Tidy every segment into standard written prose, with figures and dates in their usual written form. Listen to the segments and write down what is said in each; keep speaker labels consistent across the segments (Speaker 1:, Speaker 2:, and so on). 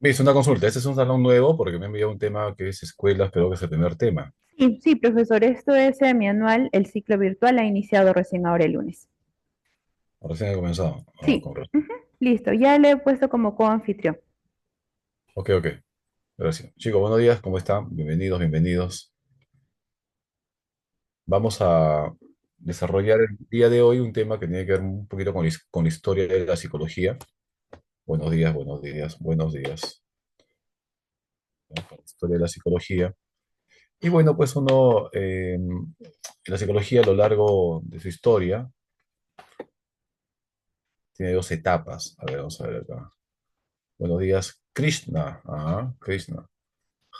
Speaker 1: Me hizo una consulta. Este es un salón nuevo porque me envió un tema que es escuelas, pero que es el primer tema.
Speaker 2: Sí, sí, profesor, esto es semianual, el ciclo virtual ha iniciado recién ahora el lunes.
Speaker 1: Recién he comenzado. Ah,
Speaker 2: Sí,
Speaker 1: con razón.
Speaker 2: ujú, listo, ya le he puesto como coanfitrión.
Speaker 1: Ok, ok. Gracias. Chicos, buenos días. ¿Cómo están? Bienvenidos, bienvenidos. Vamos a desarrollar el día de hoy un tema que tiene que ver un poquito con la historia de la psicología. Buenos días, buenos días, buenos días. ¿No? Con la historia de la psicología. Y bueno, pues uno, la psicología a lo largo de su historia tiene dos etapas. A ver, vamos a ver acá. Buenos días, Krishna. Ah, Krishna.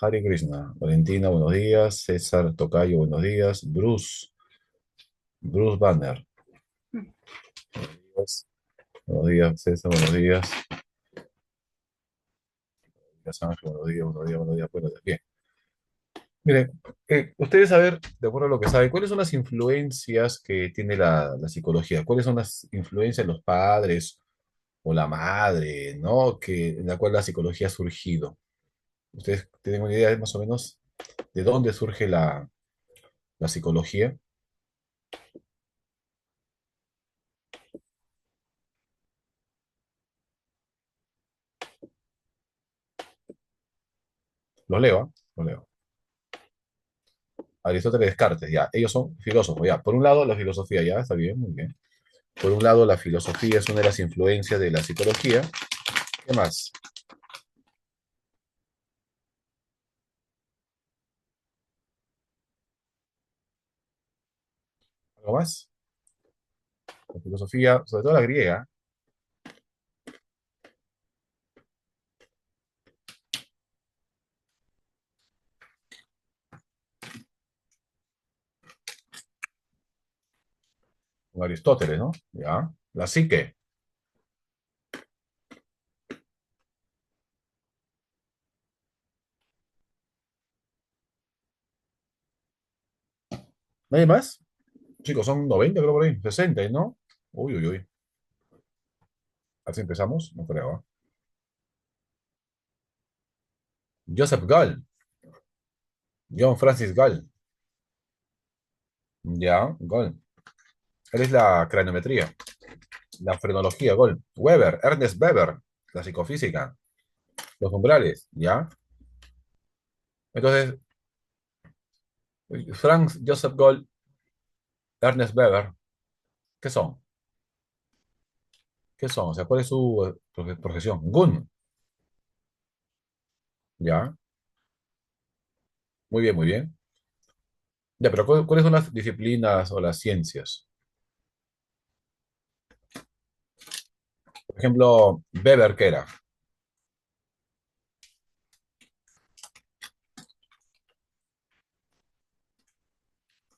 Speaker 1: Hare Krishna. Valentina, buenos días. César Tocayo, buenos días. Bruce Banner. Pues, buenos días, César, buenos días. Buenos días, Ángel, buenos días, buenos días, buenos días. Bueno, bien. Miren, ustedes saber, de acuerdo a lo que saben, ¿cuáles son las influencias que tiene la psicología? ¿Cuáles son las influencias de los padres o la madre, ¿no? En la cual la psicología ha surgido. ¿Ustedes tienen una idea más o menos de dónde surge la psicología? Los leo, ¿ah? Los leo. Aristóteles y Descartes, ya. Ellos son filósofos, ya. Por un lado, la filosofía, ya, está bien, muy bien. Por un lado, la filosofía es una de las influencias de la psicología. ¿Qué más? ¿Algo más? La filosofía, sobre todo la griega, con Aristóteles, ¿no? Ya. La psique. ¿Nadie más? Chicos, son 90, creo por ahí. 60, ¿no? Uy, uy, uy. Así empezamos, no creo, ¿ah? Joseph Gall, John Francis Gall. Ya, Gall. Él es la craniometría, la frenología, Gall. Weber, Ernest Weber, la psicofísica, los umbrales, ¿ya? Entonces, Franz Joseph Gall, Ernest Weber, ¿qué son? ¿Qué son? O sea, ¿cuál es su profesión? Gun, ¿ya? Muy bien, muy bien. Ya, pero ¿cuáles son las disciplinas o las ciencias? Por ejemplo, Weber, ¿qué era?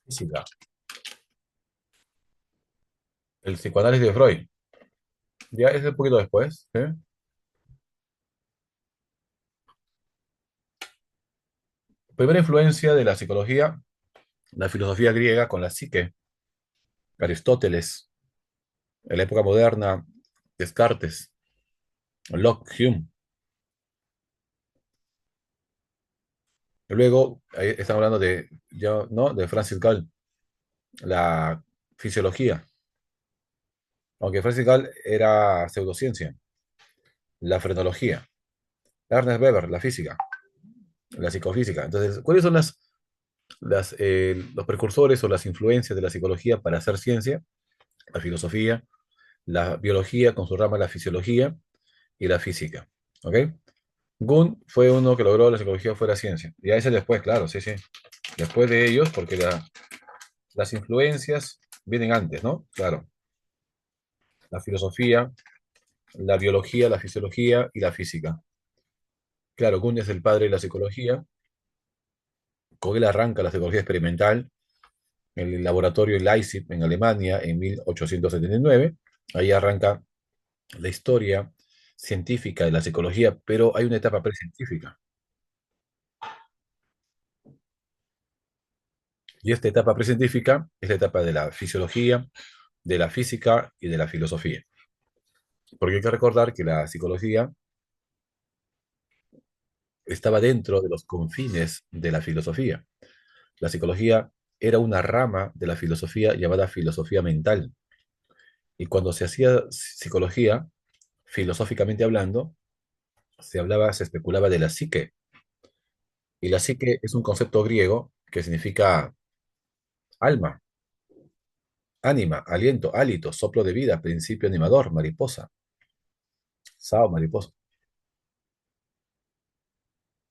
Speaker 1: Física. El psicoanálisis de Freud. Ya es un poquito después, ¿eh? Primera influencia de la psicología, la filosofía griega con la psique, Aristóteles, en la época moderna, Descartes, Locke, Hume. Luego, ahí estamos hablando de, ya, ¿no? De Francis Gall, la fisiología. Aunque Francis Gall era pseudociencia, la frenología. Ernest Weber, la física, la psicofísica. Entonces, ¿cuáles son los precursores o las influencias de la psicología para hacer ciencia? La filosofía, la biología con su rama la fisiología y la física. ¿Ok? Gunn fue uno que logró la psicología fuera ciencia. Y a ese después, claro, sí, sí. Después de ellos, porque las influencias vienen antes, ¿no? Claro. La filosofía, la biología, la fisiología y la física. Claro, Gunn es el padre de la psicología. Con él arranca la psicología experimental en el laboratorio Leipzig en Alemania en 1879. Ahí arranca la historia científica de la psicología, pero hay una etapa precientífica. Y esta etapa precientífica es la etapa de la fisiología, de la física y de la filosofía. Porque hay que recordar que la psicología estaba dentro de los confines de la filosofía. La psicología era una rama de la filosofía llamada filosofía mental. Y cuando se hacía psicología, filosóficamente hablando, se especulaba de la psique. Y la psique es un concepto griego que significa alma, ánima, aliento, hálito, soplo de vida, principio animador, mariposa, sao, mariposa.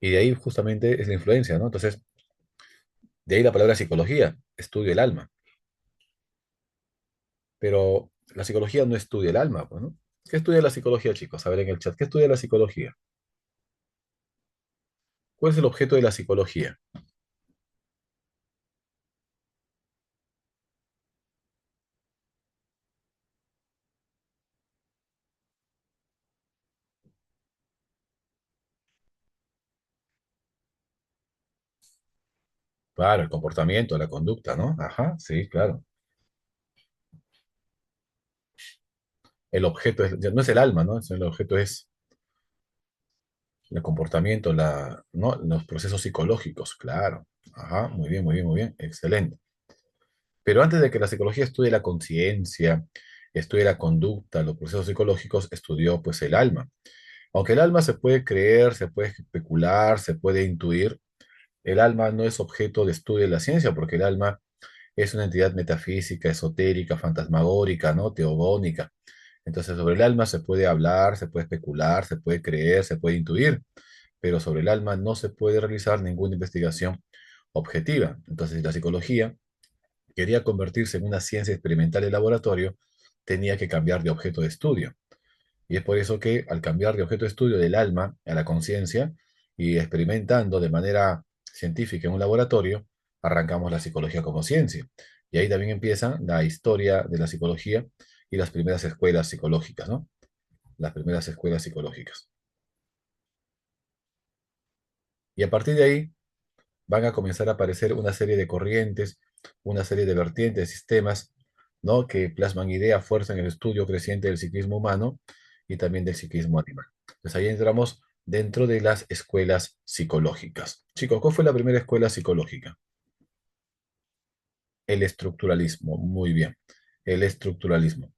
Speaker 1: Y de ahí justamente es la influencia, ¿no? Entonces, de ahí la palabra psicología, estudio el alma. Pero la psicología no estudia el alma, pues, ¿no? ¿Qué estudia la psicología, chicos? A ver en el chat, ¿qué estudia la psicología? ¿Cuál es el objeto de la psicología? Claro, el comportamiento, la conducta, ¿no? Ajá, sí, claro. El objeto no es el alma, ¿no? El objeto es el comportamiento, ¿no? Los procesos psicológicos, claro. Ajá, muy bien, muy bien, muy bien. Excelente. Pero antes de que la psicología estudie la conciencia, estudie la conducta, los procesos psicológicos, estudió pues el alma. Aunque el alma se puede creer, se puede especular, se puede intuir, el alma no es objeto de estudio de la ciencia, porque el alma es una entidad metafísica, esotérica, fantasmagórica, ¿no? Teogónica. Entonces, sobre el alma se puede hablar, se puede especular, se puede creer, se puede intuir, pero sobre el alma no se puede realizar ninguna investigación objetiva. Entonces, la psicología quería convertirse en una ciencia experimental de laboratorio, tenía que cambiar de objeto de estudio. Y es por eso que al cambiar de objeto de estudio del alma a la conciencia y experimentando de manera científica en un laboratorio, arrancamos la psicología como ciencia. Y ahí también empieza la historia de la psicología y las primeras escuelas psicológicas, ¿no? Las primeras escuelas psicológicas. Y a partir de ahí van a comenzar a aparecer una serie de corrientes, una serie de vertientes, sistemas, ¿no? Que plasman ideas, fuerzas en el estudio creciente del psiquismo humano y también del psiquismo animal. Entonces ahí entramos dentro de las escuelas psicológicas. Chicos, ¿cuál fue la primera escuela psicológica? El estructuralismo. Muy bien. El estructuralismo.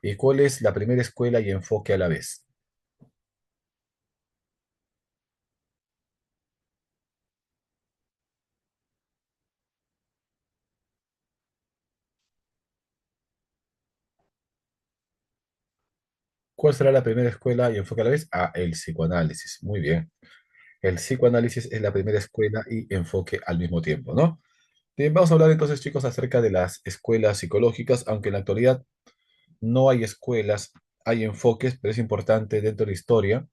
Speaker 1: ¿Y cuál es la primera escuela y enfoque a la vez? ¿Cuál será la primera escuela y enfoque a la vez? Ah, el psicoanálisis. Muy bien. El psicoanálisis es la primera escuela y enfoque al mismo tiempo, ¿no? Bien, vamos a hablar entonces, chicos, acerca de las escuelas psicológicas, aunque en la actualidad no hay escuelas, hay enfoques, pero es importante dentro de la historia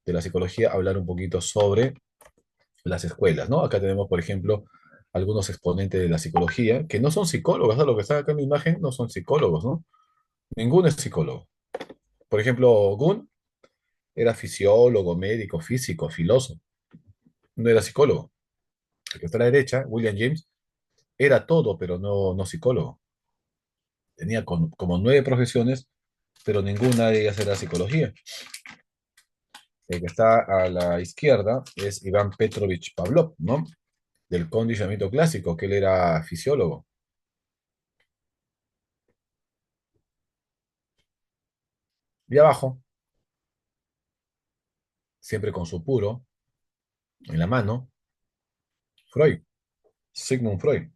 Speaker 1: de la psicología hablar un poquito sobre las escuelas, ¿no? Acá tenemos, por ejemplo, algunos exponentes de la psicología que no son psicólogos, ¿no? Lo que está acá en la imagen no son psicólogos, ¿no? Ninguno es psicólogo. Por ejemplo, Gunn era fisiólogo, médico, físico, filósofo, no era psicólogo. El que está a la derecha, William James, era todo, pero no psicólogo. Tenía como 9 profesiones, pero ninguna de ellas era psicología. El que está a la izquierda es Iván Petrovich Pavlov, ¿no? Del condicionamiento clásico, que él era fisiólogo. Y abajo, siempre con su puro en la mano, Freud, Sigmund Freud.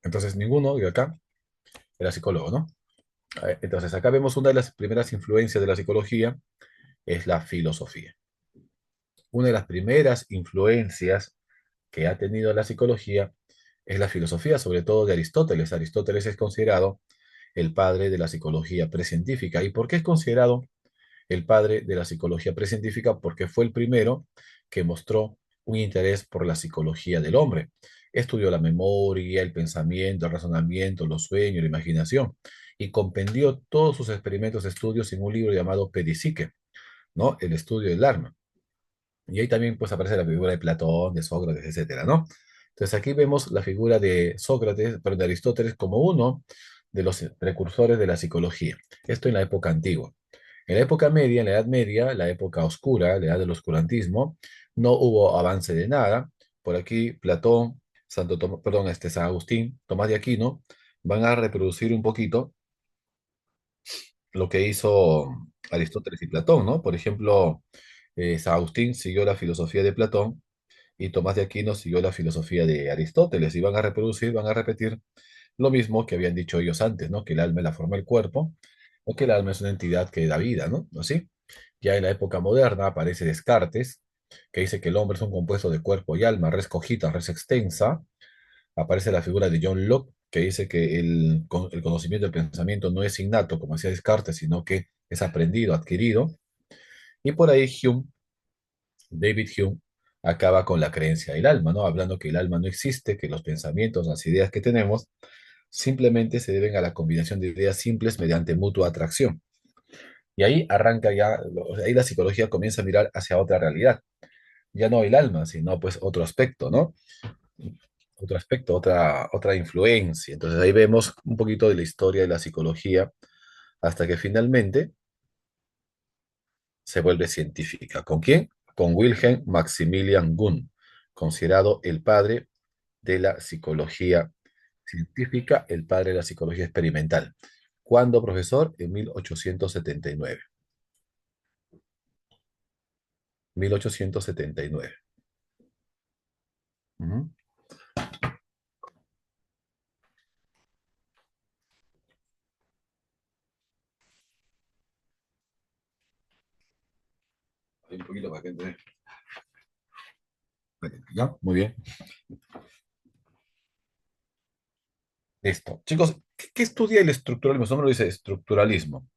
Speaker 1: Entonces, ninguno de acá era psicólogo, ¿no? Entonces, acá vemos una de las primeras influencias de la psicología, es la filosofía. Una de las primeras influencias que ha tenido la psicología es la filosofía, sobre todo de Aristóteles. Aristóteles es considerado el padre de la psicología precientífica. ¿Y por qué es considerado el padre de la psicología precientífica? Porque fue el primero que mostró un interés por la psicología del hombre. Estudió la memoria, el pensamiento, el razonamiento, los sueños, la imaginación, y compendió todos sus experimentos, estudios en un libro llamado Pedisique, ¿no? El estudio del alma. Y ahí también pues aparece la figura de Platón, de Sócrates, etcétera, ¿no? Entonces aquí vemos la figura de Sócrates, pero de Aristóteles como uno de los precursores de la psicología. Esto en la época antigua. En la época media, en la Edad Media, la época oscura, la edad del oscurantismo, no hubo avance de nada. Por aquí, Platón, perdón, San Agustín, Tomás de Aquino, van a reproducir un poquito lo que hizo Aristóteles y Platón, ¿no? Por ejemplo, San Agustín siguió la filosofía de Platón y Tomás de Aquino siguió la filosofía de Aristóteles y van a reproducir, van a repetir lo mismo que habían dicho ellos antes, ¿no? Que el alma es la forma del cuerpo o que el alma es una entidad que da vida, ¿no? ¿Así? Ya en la época moderna aparece Descartes, que dice que el hombre es un compuesto de cuerpo y alma, res cogita, res extensa. Aparece la figura de John Locke, que dice que el conocimiento del pensamiento no es innato, como decía Descartes, sino que es aprendido, adquirido. Y por ahí David Hume, acaba con la creencia del alma, ¿no? Hablando que el alma no existe, que los pensamientos, las ideas que tenemos, simplemente se deben a la combinación de ideas simples mediante mutua atracción. Y ahí arranca ya, ahí la psicología comienza a mirar hacia otra realidad. Ya no el alma, sino pues otro aspecto, ¿no? Otro aspecto, otra influencia. Entonces ahí vemos un poquito de la historia de la psicología hasta que finalmente se vuelve científica. ¿Con quién? Con Wilhelm Maximilian Wundt, considerado el padre de la psicología científica, el padre de la psicología experimental. ¿Cuándo, profesor? En 1879. 1879. Ujú. Ahí un poquito para que entre. ¿Ya? Muy bien. Listo. Chicos, ¿qué estudia el estructuralismo? Su nombre lo dice estructuralismo.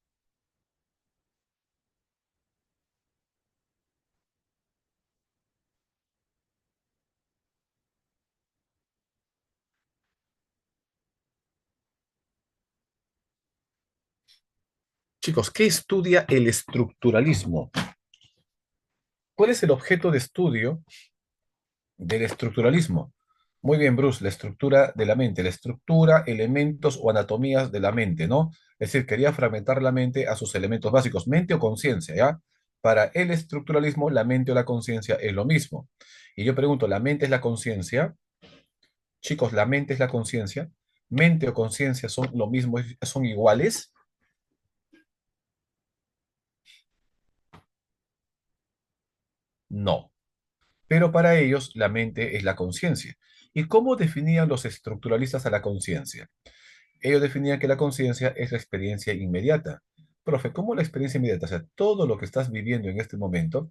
Speaker 1: Chicos, ¿qué estudia el estructuralismo? ¿Cuál es el objeto de estudio del estructuralismo? Muy bien, Bruce, la estructura de la mente, la estructura, elementos o anatomías de la mente, ¿no? Es decir, quería fragmentar la mente a sus elementos básicos, mente o conciencia, ¿ya? Para el estructuralismo, la mente o la conciencia es lo mismo. Y yo pregunto, ¿la mente es la conciencia? Chicos, ¿la mente es la conciencia? ¿Mente o conciencia son lo mismo, son iguales? No. Pero para ellos la mente es la conciencia. ¿Y cómo definían los estructuralistas a la conciencia? Ellos definían que la conciencia es la experiencia inmediata. Profe, ¿cómo la experiencia inmediata? O sea, todo lo que estás viviendo en este momento,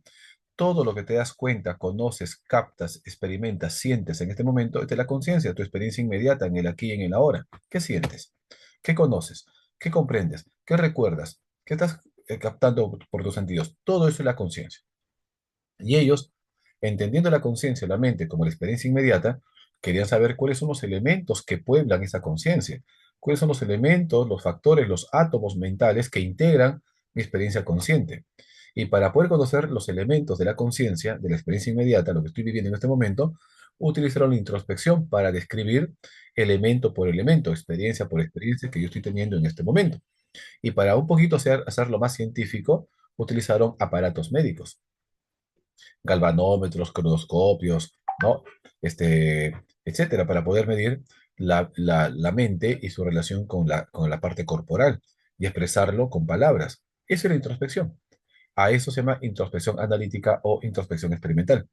Speaker 1: todo lo que te das cuenta, conoces, captas, experimentas, sientes en este momento, es de la conciencia, tu experiencia inmediata en el aquí y en el ahora. ¿Qué sientes? ¿Qué conoces? ¿Qué comprendes? ¿Qué recuerdas? ¿Qué estás captando por tus sentidos? Todo eso es la conciencia. Y ellos, entendiendo la conciencia, la mente como la experiencia inmediata, querían saber cuáles son los elementos que pueblan esa conciencia, cuáles son los elementos, los factores, los átomos mentales que integran mi experiencia consciente. Y para poder conocer los elementos de la conciencia, de la experiencia inmediata, lo que estoy viviendo en este momento, utilizaron la introspección para describir elemento por elemento, experiencia por experiencia que yo estoy teniendo en este momento. Y para un poquito hacerlo más científico, utilizaron aparatos médicos galvanómetros, cronoscopios, ¿no? Etcétera, para poder medir la mente y su relación con la parte corporal y expresarlo con palabras. Esa es la introspección. A eso se llama introspección analítica o introspección experimental.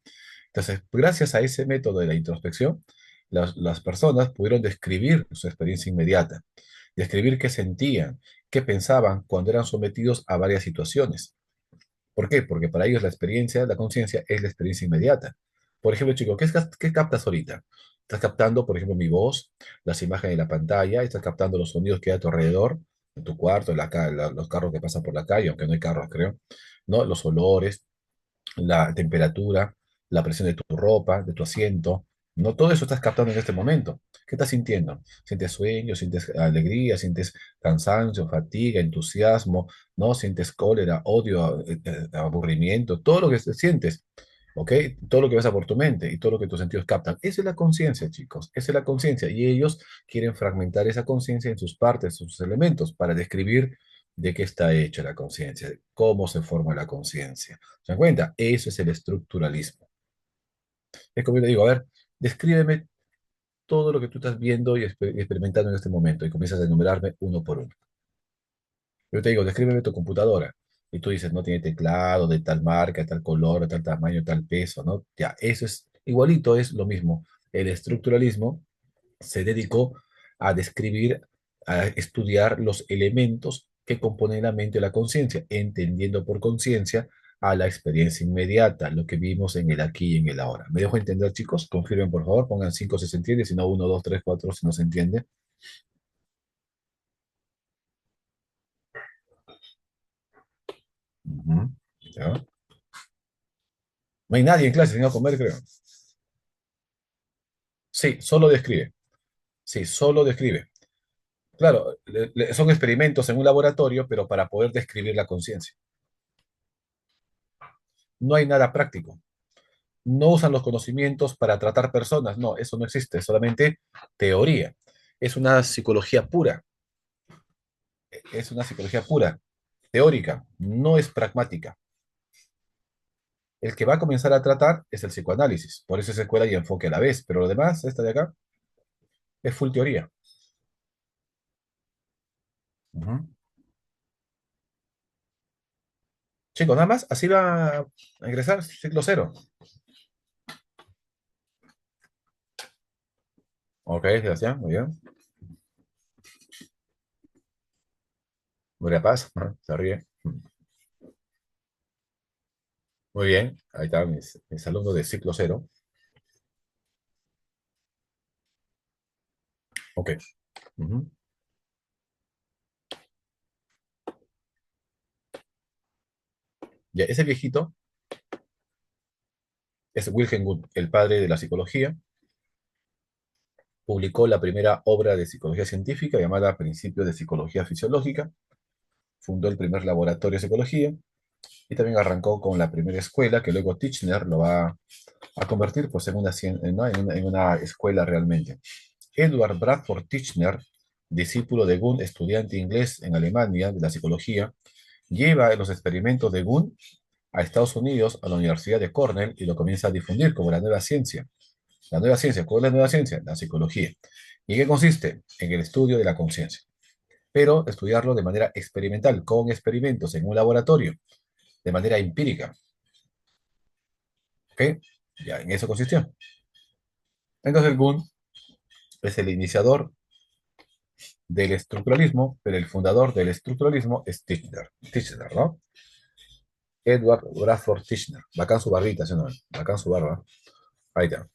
Speaker 1: Entonces, gracias a ese método de la introspección, las personas pudieron describir su experiencia inmediata, describir qué sentían, qué pensaban cuando eran sometidos a varias situaciones. ¿Por qué? Porque para ellos la experiencia, la conciencia es la experiencia inmediata. Por ejemplo, chico, ¿qué captas ahorita? Estás captando, por ejemplo, mi voz, las imágenes de la pantalla, estás captando los sonidos que hay a tu alrededor, en tu cuarto, los carros que pasan por la calle, aunque no hay carros, creo, ¿no? Los olores, la temperatura, la presión de tu ropa, de tu asiento, no todo eso estás captando en este momento. ¿Qué estás sintiendo? ¿Sientes sueño? ¿Sientes alegría? ¿Sientes cansancio, fatiga, entusiasmo? ¿No? ¿Sientes cólera, odio, aburrimiento? Todo lo que sientes, ¿ok? Todo lo que pasa por tu mente y todo lo que tus sentidos captan. Esa es la conciencia, chicos. Esa es la conciencia. Y ellos quieren fragmentar esa conciencia en sus partes, en sus elementos, para describir de qué está hecha la conciencia, de cómo se forma la conciencia. ¿Se dan cuenta? Eso es el estructuralismo. Es como yo le digo, a ver, descríbeme todo lo que tú estás viendo y experimentando en este momento y comienzas a enumerarme uno por uno. Yo te digo, descríbeme tu computadora. Y tú dices, no tiene teclado de tal marca, tal color, tal tamaño, tal peso, ¿no? Ya, eso es igualito, es lo mismo. El estructuralismo se dedicó a describir, a estudiar los elementos que componen la mente y la conciencia, entendiendo por conciencia a la experiencia inmediata, lo que vimos en el aquí y en el ahora. ¿Me dejo entender, chicos? Confirmen, por favor, pongan 5 si se entiende, si no, uno, 2, 3, 4 si no se entiende. Ujú. ¿Ya? No hay nadie en clase, sino a comer, creo. Sí, solo describe. Sí, solo describe. Claro, son experimentos en un laboratorio, pero para poder describir la conciencia. No hay nada práctico. No usan los conocimientos para tratar personas. No, eso no existe, es solamente teoría. Es una psicología pura. Es una psicología pura, teórica, no es pragmática. El que va a comenzar a tratar es el psicoanálisis. Por eso es escuela y enfoque a la vez. Pero lo demás, esta de acá, es full teoría. Ujú. Chicos, nada más, así va a ingresar ciclo cero. Ok, Sebastián, muy bien. Nuria Paz, se ríe. Muy bien, ahí están mis alumnos de ciclo cero. Ok. Ujú. Ya, ese viejito es Wilhelm Wundt, el padre de la psicología. Publicó la primera obra de psicología científica llamada Principios de Psicología Fisiológica. Fundó el primer laboratorio de psicología y también arrancó con la primera escuela que luego Titchener lo va a convertir pues, en ¿no? En una escuela realmente. Edward Bradford Titchener, discípulo de Wundt, estudiante inglés en Alemania de la psicología, lleva los experimentos de Wundt a Estados Unidos, a la Universidad de Cornell, y lo comienza a difundir como la nueva ciencia. La nueva ciencia, ¿cuál es la nueva ciencia? La psicología. ¿Y en qué consiste? En el estudio de la conciencia. Pero estudiarlo de manera experimental, con experimentos en un laboratorio, de manera empírica. ¿Ok? Ya en eso consistió. Entonces, el Wundt es el iniciador del estructuralismo, pero el fundador del estructuralismo es Titchener. Titchener, ¿no? Edward Bradford Titchener. Bacán su barbita, ¿sí o no? Bacán su barba. Ahí está.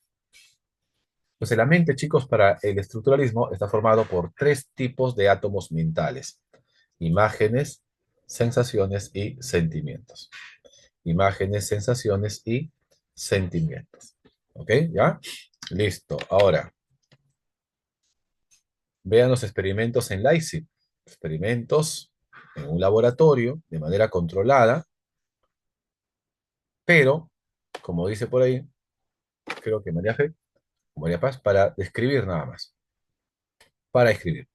Speaker 1: Entonces, la mente, chicos, para el estructuralismo está formado por tres tipos de átomos mentales: imágenes, sensaciones y sentimientos. Imágenes, sensaciones y sentimientos. ¿Ok? ¿Ya? Listo. Ahora, vean los experimentos en Leipzig. Experimentos en un laboratorio de manera controlada, pero, como dice por ahí, creo que María Fe, María Paz, para describir nada más. Para escribir.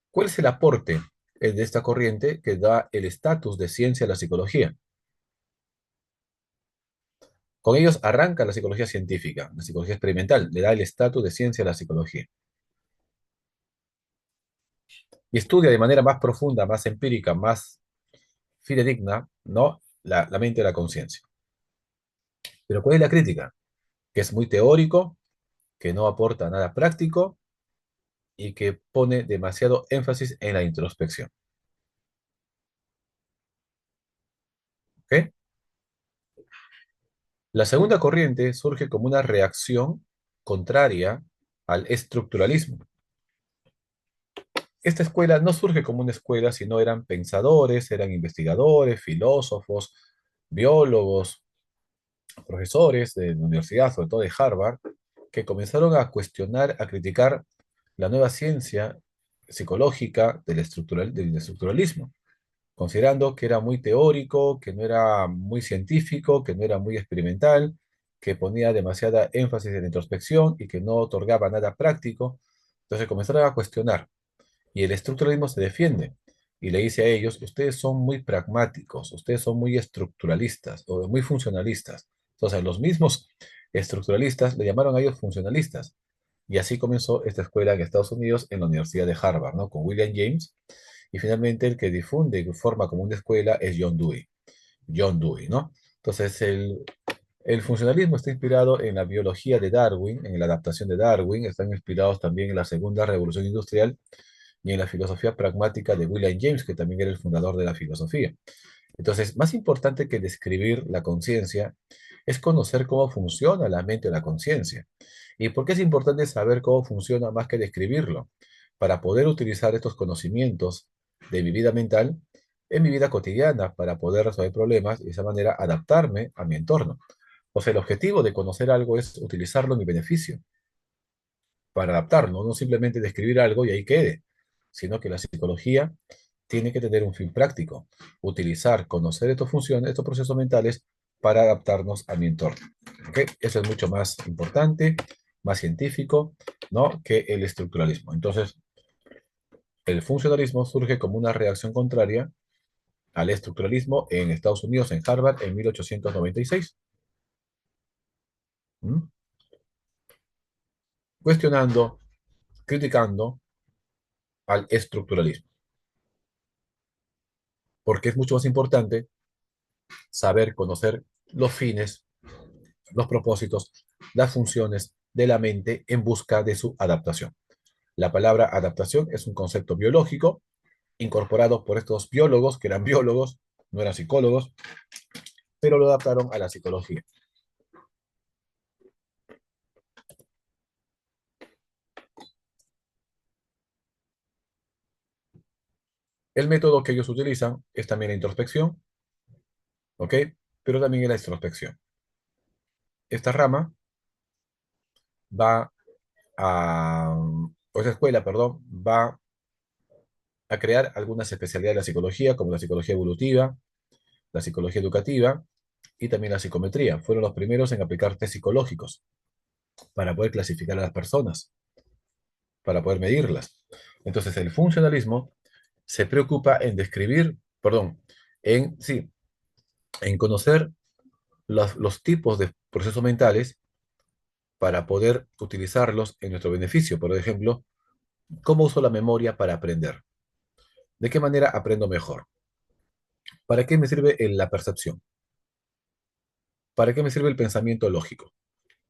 Speaker 1: ¿Cuál es el aporte de esta corriente que da el estatus de ciencia a la psicología? Con ellos arranca la psicología científica, la psicología experimental, le da el estatus de ciencia a la psicología. Y estudia de manera más profunda, más empírica, más fidedigna, ¿no? La mente y la conciencia. Pero ¿cuál es la crítica? Que es muy teórico, que no aporta nada práctico y que pone demasiado énfasis en la introspección. ¿Ok? La segunda corriente surge como una reacción contraria al estructuralismo. Esta escuela no surge como una escuela, sino eran pensadores, eran investigadores, filósofos, biólogos, profesores de la universidad, sobre todo de Harvard, que comenzaron a cuestionar, a criticar la nueva ciencia psicológica del estructuralismo, considerando que era muy teórico, que no era muy científico, que no era muy experimental, que ponía demasiada énfasis en la introspección y que no otorgaba nada práctico. Entonces comenzaron a cuestionar y el estructuralismo se defiende y le dice a ellos, ustedes son muy pragmáticos, ustedes son muy estructuralistas o muy funcionalistas. Entonces, los mismos estructuralistas le llamaron a ellos funcionalistas. Y así comenzó esta escuela en Estados Unidos, en la Universidad de Harvard, ¿no? Con William James. Y finalmente el que difunde y forma como una escuela es John Dewey. John Dewey, ¿no? Entonces, el funcionalismo está inspirado en la biología de Darwin, en la adaptación de Darwin, están inspirados también en la segunda revolución industrial y en la filosofía pragmática de William James, que también era el fundador de la filosofía. Entonces, más importante que describir la conciencia es conocer cómo funciona la mente o la conciencia. ¿Y por qué es importante saber cómo funciona más que describirlo? Para poder utilizar estos conocimientos de mi vida mental en mi vida cotidiana, para poder resolver problemas y de esa manera adaptarme a mi entorno. O sea, el objetivo de conocer algo es utilizarlo en mi beneficio, para adaptarlo, no simplemente describir algo y ahí quede, sino que la psicología tiene que tener un fin práctico, utilizar, conocer estas funciones, estos procesos mentales para adaptarnos a mi entorno. ¿Ok? Eso es mucho más importante, más científico, ¿no? Que el estructuralismo. Entonces, el funcionalismo surge como una reacción contraria al estructuralismo en Estados Unidos, en Harvard, en 1896, ¿m? Cuestionando, criticando al estructuralismo, porque es mucho más importante saber, conocer los fines, los propósitos, las funciones de la mente en busca de su adaptación. La palabra adaptación es un concepto biológico incorporado por estos biólogos, que eran biólogos, no eran psicólogos, pero lo adaptaron a la psicología. El método que ellos utilizan es también la introspección, ¿ok? Pero también la extrospección. Esta rama va a, o esta escuela, perdón, va a crear algunas especialidades de la psicología, como la psicología evolutiva, la psicología educativa y también la psicometría. Fueron los primeros en aplicar test psicológicos para poder clasificar a las personas, para poder medirlas. Entonces, el funcionalismo se preocupa en describir, perdón, sí, en conocer los tipos de procesos mentales para poder utilizarlos en nuestro beneficio. Por ejemplo, ¿cómo uso la memoria para aprender? ¿De qué manera aprendo mejor? ¿Para qué me sirve la percepción? ¿Para qué me sirve el pensamiento lógico?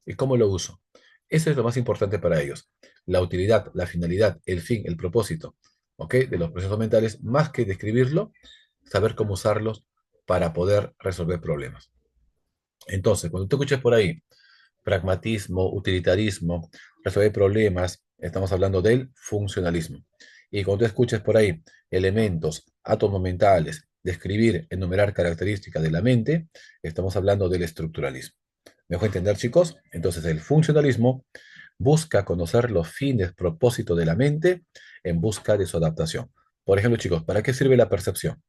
Speaker 1: ¿Y cómo lo uso? Eso es lo más importante para ellos. La utilidad, la finalidad, el fin, el propósito, ¿ok? De los procesos mentales, más que describirlo, saber cómo usarlos para poder resolver problemas. Entonces, cuando tú escuches por ahí pragmatismo, utilitarismo, resolver problemas, estamos hablando del funcionalismo. Y cuando tú escuches por ahí elementos, átomos mentales, describir, enumerar características de la mente, estamos hablando del estructuralismo. ¿Me dejo entender, chicos? Entonces, el funcionalismo busca conocer los fines, propósitos de la mente en busca de su adaptación. Por ejemplo, chicos, ¿para qué sirve la percepción?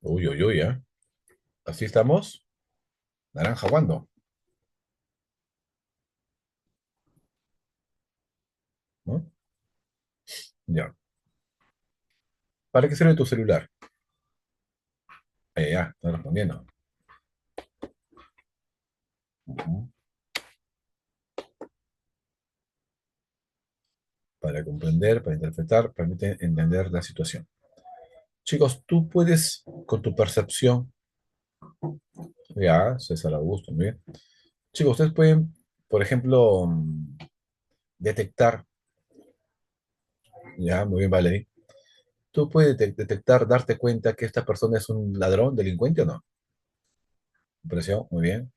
Speaker 1: Uy, uy, uy, ¿eh? Así estamos. Naranja, ¿cuándo? ¿No? Ya. ¿Para qué sirve tu celular? Ya, estoy respondiendo. Ujú. Para comprender, para interpretar, permite entender la situación. Chicos, tú puedes, con tu percepción, ya, César Augusto, muy bien. Chicos, ustedes pueden, por ejemplo, detectar, ya, muy bien, Valerie. Tú puedes detectar, darte cuenta que esta persona es un ladrón, delincuente o no. Impresión, muy bien.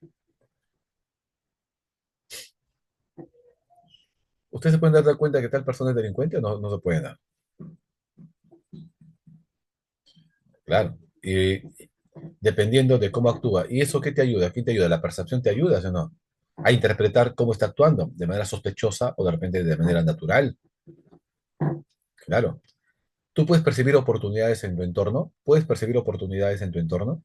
Speaker 1: ¿Ustedes se pueden dar cuenta que tal persona es delincuente o no, no se pueden dar? Claro. Y dependiendo de cómo actúa. ¿Y eso qué te ayuda? ¿Qué te ayuda? ¿La percepción te ayuda, o no? A interpretar cómo está actuando, de manera sospechosa o de repente de manera natural. Claro. ¿Tú puedes percibir oportunidades en tu entorno? ¿Puedes percibir oportunidades en tu entorno?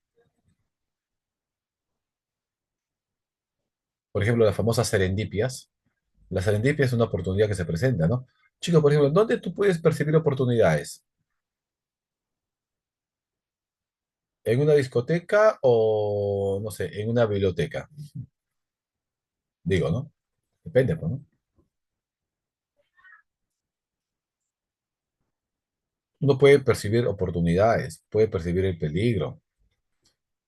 Speaker 1: Por ejemplo, las famosas serendipias. La serendipia es una oportunidad que se presenta, ¿no? Chico, por ejemplo, ¿dónde tú puedes percibir oportunidades? ¿En una discoteca o, no sé, en una biblioteca? Digo, ¿no? Depende, pues, ¿no? Uno puede percibir oportunidades, puede percibir el peligro,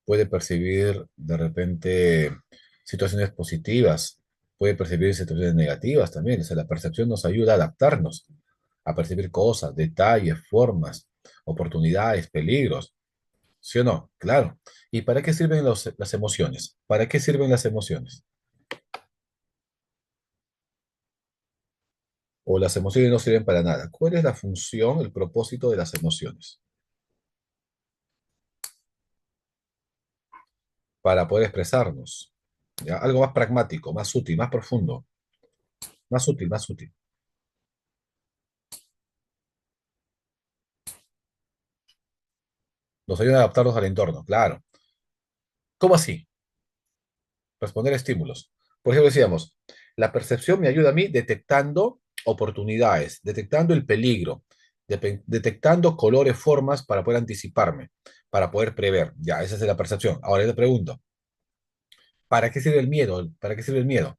Speaker 1: puede percibir de repente situaciones positivas, puede percibir situaciones negativas también. O sea, la percepción nos ayuda a adaptarnos, a percibir cosas, detalles, formas, oportunidades, peligros. ¿Sí o no? Claro. ¿Y para qué sirven las emociones? ¿Para qué sirven las emociones? O las emociones no sirven para nada. ¿Cuál es la función, el propósito de las emociones? Para poder expresarnos. ¿Ya? Algo más pragmático, más útil, más profundo, más útil, más útil. Nos ayuda a adaptarnos al entorno, claro. ¿Cómo así? Responder a estímulos. Por ejemplo, decíamos, la percepción me ayuda a mí detectando oportunidades, detectando el peligro, detectando colores, formas para poder anticiparme, para poder prever. Ya, esa es la percepción. Ahora yo te pregunto, ¿para qué sirve el miedo? ¿Para qué sirve el miedo?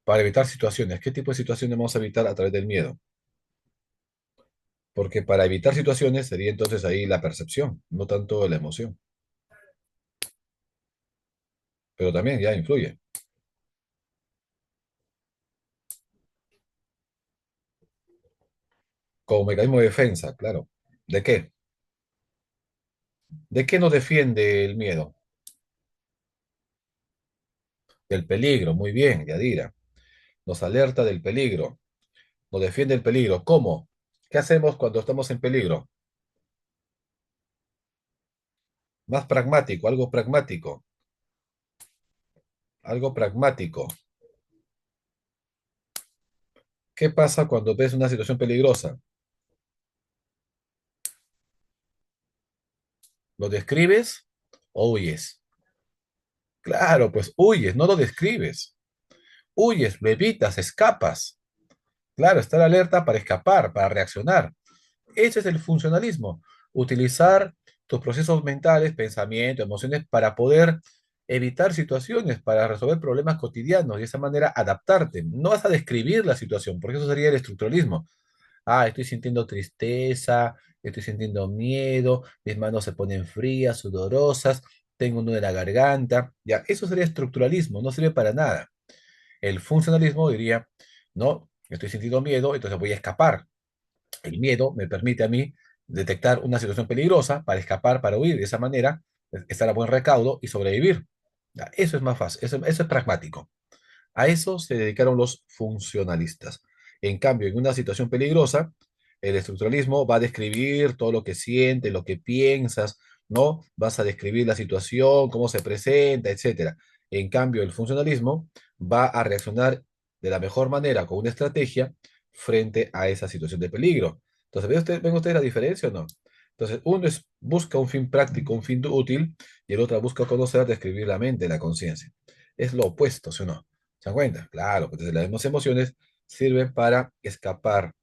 Speaker 1: Para evitar situaciones. ¿Qué tipo de situaciones vamos a evitar a través del miedo? Porque para evitar situaciones sería entonces ahí la percepción, no tanto la emoción, pero también ya influye. Como mecanismo de defensa, claro. ¿De qué? ¿De qué nos defiende el miedo? Del peligro, muy bien, Yadira. Nos alerta del peligro, nos defiende el peligro. ¿Cómo? ¿Qué hacemos cuando estamos en peligro? Más pragmático, algo pragmático, algo pragmático. ¿Qué pasa cuando ves una situación peligrosa? ¿Lo describes o huyes? Claro, pues huyes, no lo describes. Huyes, lo evitas, escapas. Claro, estar alerta para escapar, para reaccionar. Ese es el funcionalismo. Utilizar tus procesos mentales, pensamientos, emociones para poder evitar situaciones, para resolver problemas cotidianos y de esa manera adaptarte. No vas a describir la situación, porque eso sería el estructuralismo. Ah, estoy sintiendo tristeza, estoy sintiendo miedo, mis manos se ponen frías, sudorosas, tengo un nudo en la garganta. Ya, eso sería estructuralismo, no sirve para nada. El funcionalismo diría, no, estoy sintiendo miedo, entonces voy a escapar. El miedo me permite a mí detectar una situación peligrosa para escapar, para huir. De esa manera, estar a buen recaudo y sobrevivir. Ya, eso es más fácil, eso es pragmático. A eso se dedicaron los funcionalistas. En cambio, en una situación peligrosa, el estructuralismo va a describir todo lo que sientes, lo que piensas, ¿no? Vas a describir la situación, cómo se presenta, etcétera. En cambio, el funcionalismo va a reaccionar de la mejor manera con una estrategia frente a esa situación de peligro. Entonces, ¿ven ustedes la diferencia o no? Entonces, uno busca un fin práctico, un fin útil, y el otro busca conocer, describir la mente, la conciencia. Es lo opuesto, ¿sí o no? ¿Se dan cuenta? Claro, pues las mismas emociones sirven para escapar,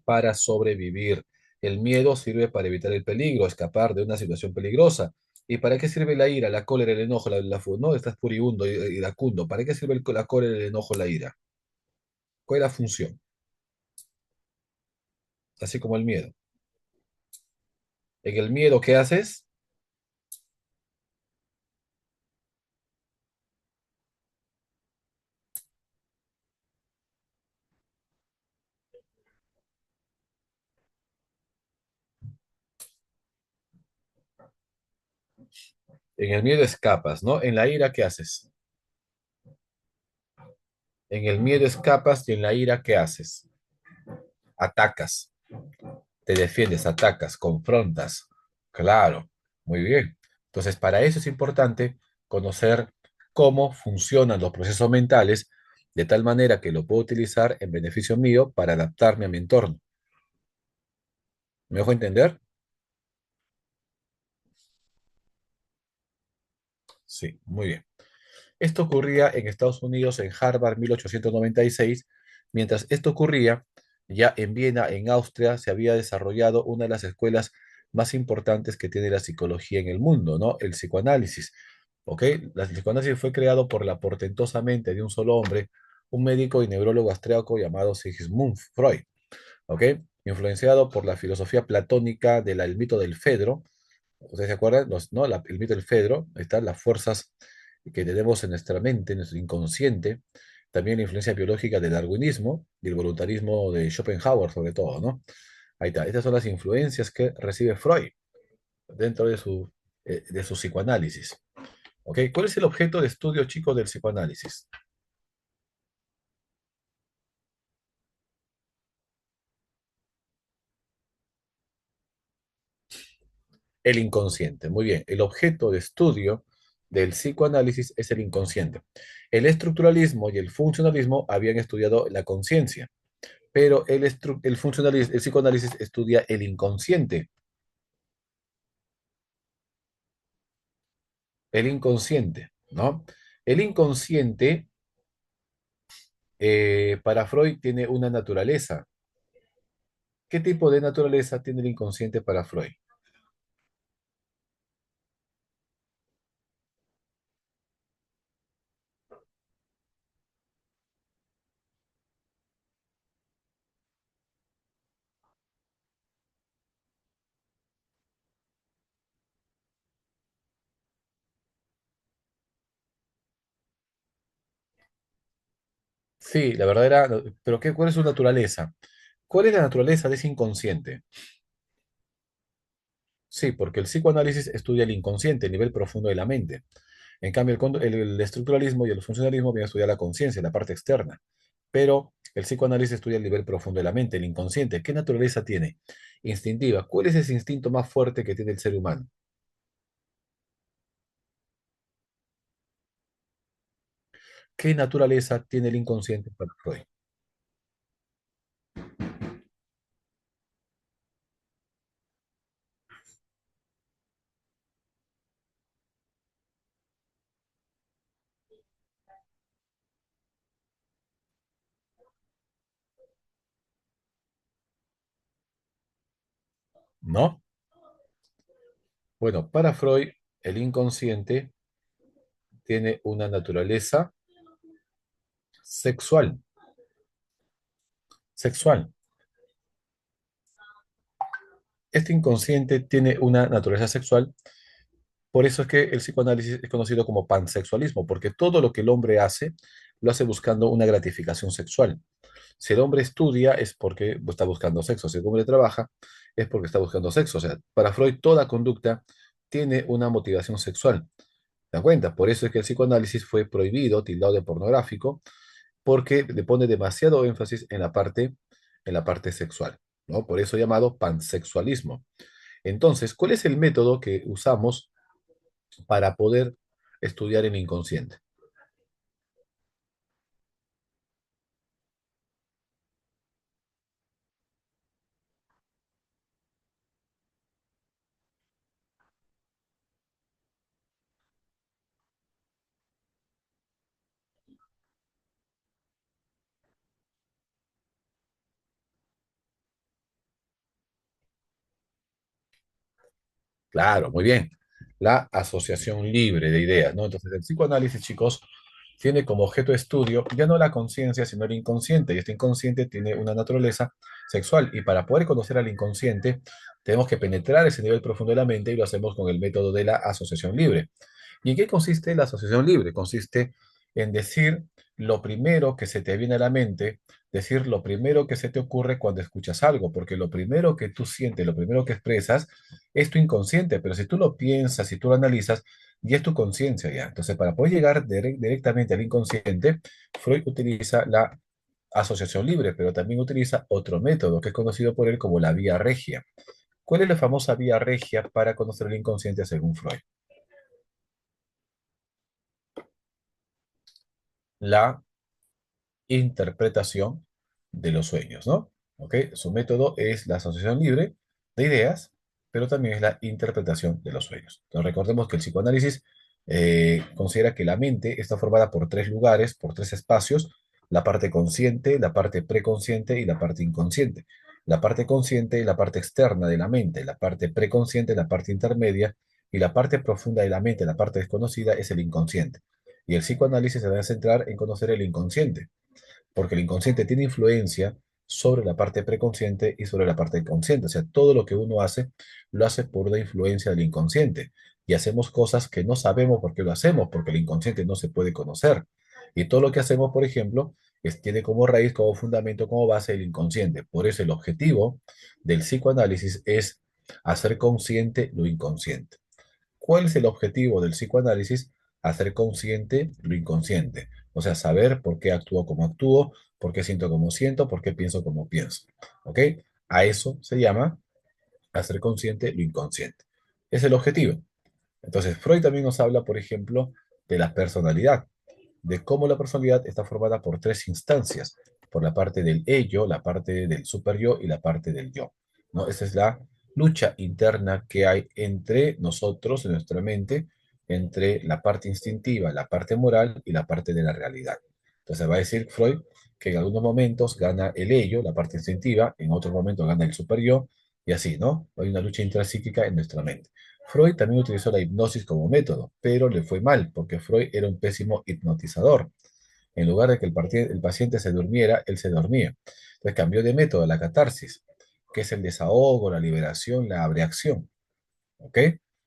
Speaker 1: para sobrevivir. El miedo sirve para evitar el peligro, escapar de una situación peligrosa. ¿Y para qué sirve la ira, la cólera, el enojo, no? Estás furibundo, iracundo. ¿Para qué sirve la cólera, el enojo, la ira? ¿Cuál es la función? Así como el miedo. En el miedo, ¿qué haces? En el miedo escapas, ¿no? En la ira, ¿qué haces? En el miedo escapas y en la ira, ¿qué haces? Atacas. Te defiendes, atacas, confrontas. Claro, muy bien. Entonces, para eso es importante conocer cómo funcionan los procesos mentales de tal manera que lo puedo utilizar en beneficio mío para adaptarme a mi entorno. ¿Me dejo entender? Sí, muy bien. Esto ocurría en Estados Unidos, en Harvard, 1896. Mientras esto ocurría, ya en Viena, en Austria, se había desarrollado una de las escuelas más importantes que tiene la psicología en el mundo, ¿no? El psicoanálisis. ¿Ok? El psicoanálisis fue creado por la portentosa mente de un solo hombre, un médico y neurólogo austriaco llamado Sigmund Freud. ¿Ok? Influenciado por la filosofía platónica del mito del Fedro. ¿Ustedes se acuerdan? ¿No? El mito del Fedro, ahí están las fuerzas que tenemos en nuestra mente, en nuestro inconsciente, también la influencia biológica del darwinismo y el voluntarismo de Schopenhauer, sobre todo, ¿no? Ahí está. Estas son las influencias que recibe Freud dentro de su psicoanálisis. ¿Ok? ¿Cuál es el objeto de estudio, chicos, del psicoanálisis? El inconsciente. Muy bien. El objeto de estudio del psicoanálisis es el inconsciente. El estructuralismo y el funcionalismo habían estudiado la conciencia, pero el psicoanálisis estudia el inconsciente. El inconsciente, ¿no? El inconsciente, para Freud, tiene una naturaleza. ¿Qué tipo de naturaleza tiene el inconsciente para Freud? Sí, la verdadera, pero ¿cuál es su naturaleza? ¿Cuál es la naturaleza de ese inconsciente? Sí, porque el psicoanálisis estudia el inconsciente, el nivel profundo de la mente. En cambio, el estructuralismo y el funcionalismo vienen a estudiar la conciencia, la parte externa. Pero el psicoanálisis estudia el nivel profundo de la mente, el inconsciente. ¿Qué naturaleza tiene? Instintiva. ¿Cuál es ese instinto más fuerte que tiene el ser humano? ¿Qué naturaleza tiene el inconsciente para Freud? ¿No? Bueno, para Freud, el inconsciente tiene una naturaleza sexual. Sexual. Este inconsciente tiene una naturaleza sexual. Por eso es que el psicoanálisis es conocido como pansexualismo, porque todo lo que el hombre hace, lo hace buscando una gratificación sexual. Si el hombre estudia es porque está buscando sexo. Si el hombre trabaja es porque está buscando sexo. O sea, para Freud toda conducta tiene una motivación sexual. ¿Te das cuenta? Por eso es que el psicoanálisis fue prohibido, tildado de pornográfico, porque le pone demasiado énfasis en la parte sexual, ¿no? Por eso llamado pansexualismo. Entonces, ¿cuál es el método que usamos para poder estudiar el inconsciente? Claro, muy bien. La asociación libre de ideas, ¿no? Entonces, el psicoanálisis, chicos, tiene como objeto de estudio ya no la conciencia, sino el inconsciente. Y este inconsciente tiene una naturaleza sexual. Y para poder conocer al inconsciente, tenemos que penetrar ese nivel profundo de la mente y lo hacemos con el método de la asociación libre. ¿Y en qué consiste la asociación libre? Consiste en decir lo primero que se te viene a la mente, decir lo primero que se te ocurre cuando escuchas algo, porque lo primero que tú sientes, lo primero que expresas, es tu inconsciente, pero si tú lo piensas, si tú lo analizas, ya es tu conciencia ya. Entonces, para poder llegar directamente al inconsciente, Freud utiliza la asociación libre, pero también utiliza otro método que es conocido por él como la vía regia. ¿Cuál es la famosa vía regia para conocer el inconsciente según Freud? la interpretación de los sueños, ¿no? ¿Ok? Su método es la asociación libre de ideas, pero también es la interpretación de los sueños. Entonces, recordemos que el psicoanálisis considera que la mente está formada por tres lugares, por tres espacios: la parte consciente, la parte preconsciente y la parte inconsciente. La parte consciente es la parte externa de la mente, la parte preconsciente es la parte intermedia y la parte profunda de la mente, la parte desconocida, es el inconsciente. Y el psicoanálisis se va a centrar en conocer el inconsciente, porque el inconsciente tiene influencia sobre la parte preconsciente y sobre la parte consciente. O sea, todo lo que uno hace, lo hace por la influencia del inconsciente. Y hacemos cosas que no sabemos por qué lo hacemos, porque el inconsciente no se puede conocer. Y todo lo que hacemos, por ejemplo, tiene como raíz, como fundamento, como base el inconsciente. Por eso el objetivo del psicoanálisis es hacer consciente lo inconsciente. ¿Cuál es el objetivo del psicoanálisis? Hacer consciente lo inconsciente. O sea, saber por qué actúo como actúo, por qué siento como siento, por qué pienso como pienso. ¿Ok? A eso se llama hacer consciente lo inconsciente. Es el objetivo. Entonces, Freud también nos habla, por ejemplo, de la personalidad, de cómo la personalidad está formada por tres instancias: por la parte del ello, la parte del superyo y la parte del yo, ¿no? Esa es la lucha interna que hay entre nosotros, en nuestra mente, entre la parte instintiva, la parte moral y la parte de la realidad. Entonces va a decir Freud que en algunos momentos gana el ello, la parte instintiva, en otros momentos gana el superyo, y así, ¿no? Hay una lucha intrapsíquica en nuestra mente. Freud también utilizó la hipnosis como método, pero le fue mal, porque Freud era un pésimo hipnotizador. En lugar de que el paciente se durmiera, él se dormía. Entonces cambió de método a la catarsis, que es el desahogo, la liberación, la abreacción. ¿Ok?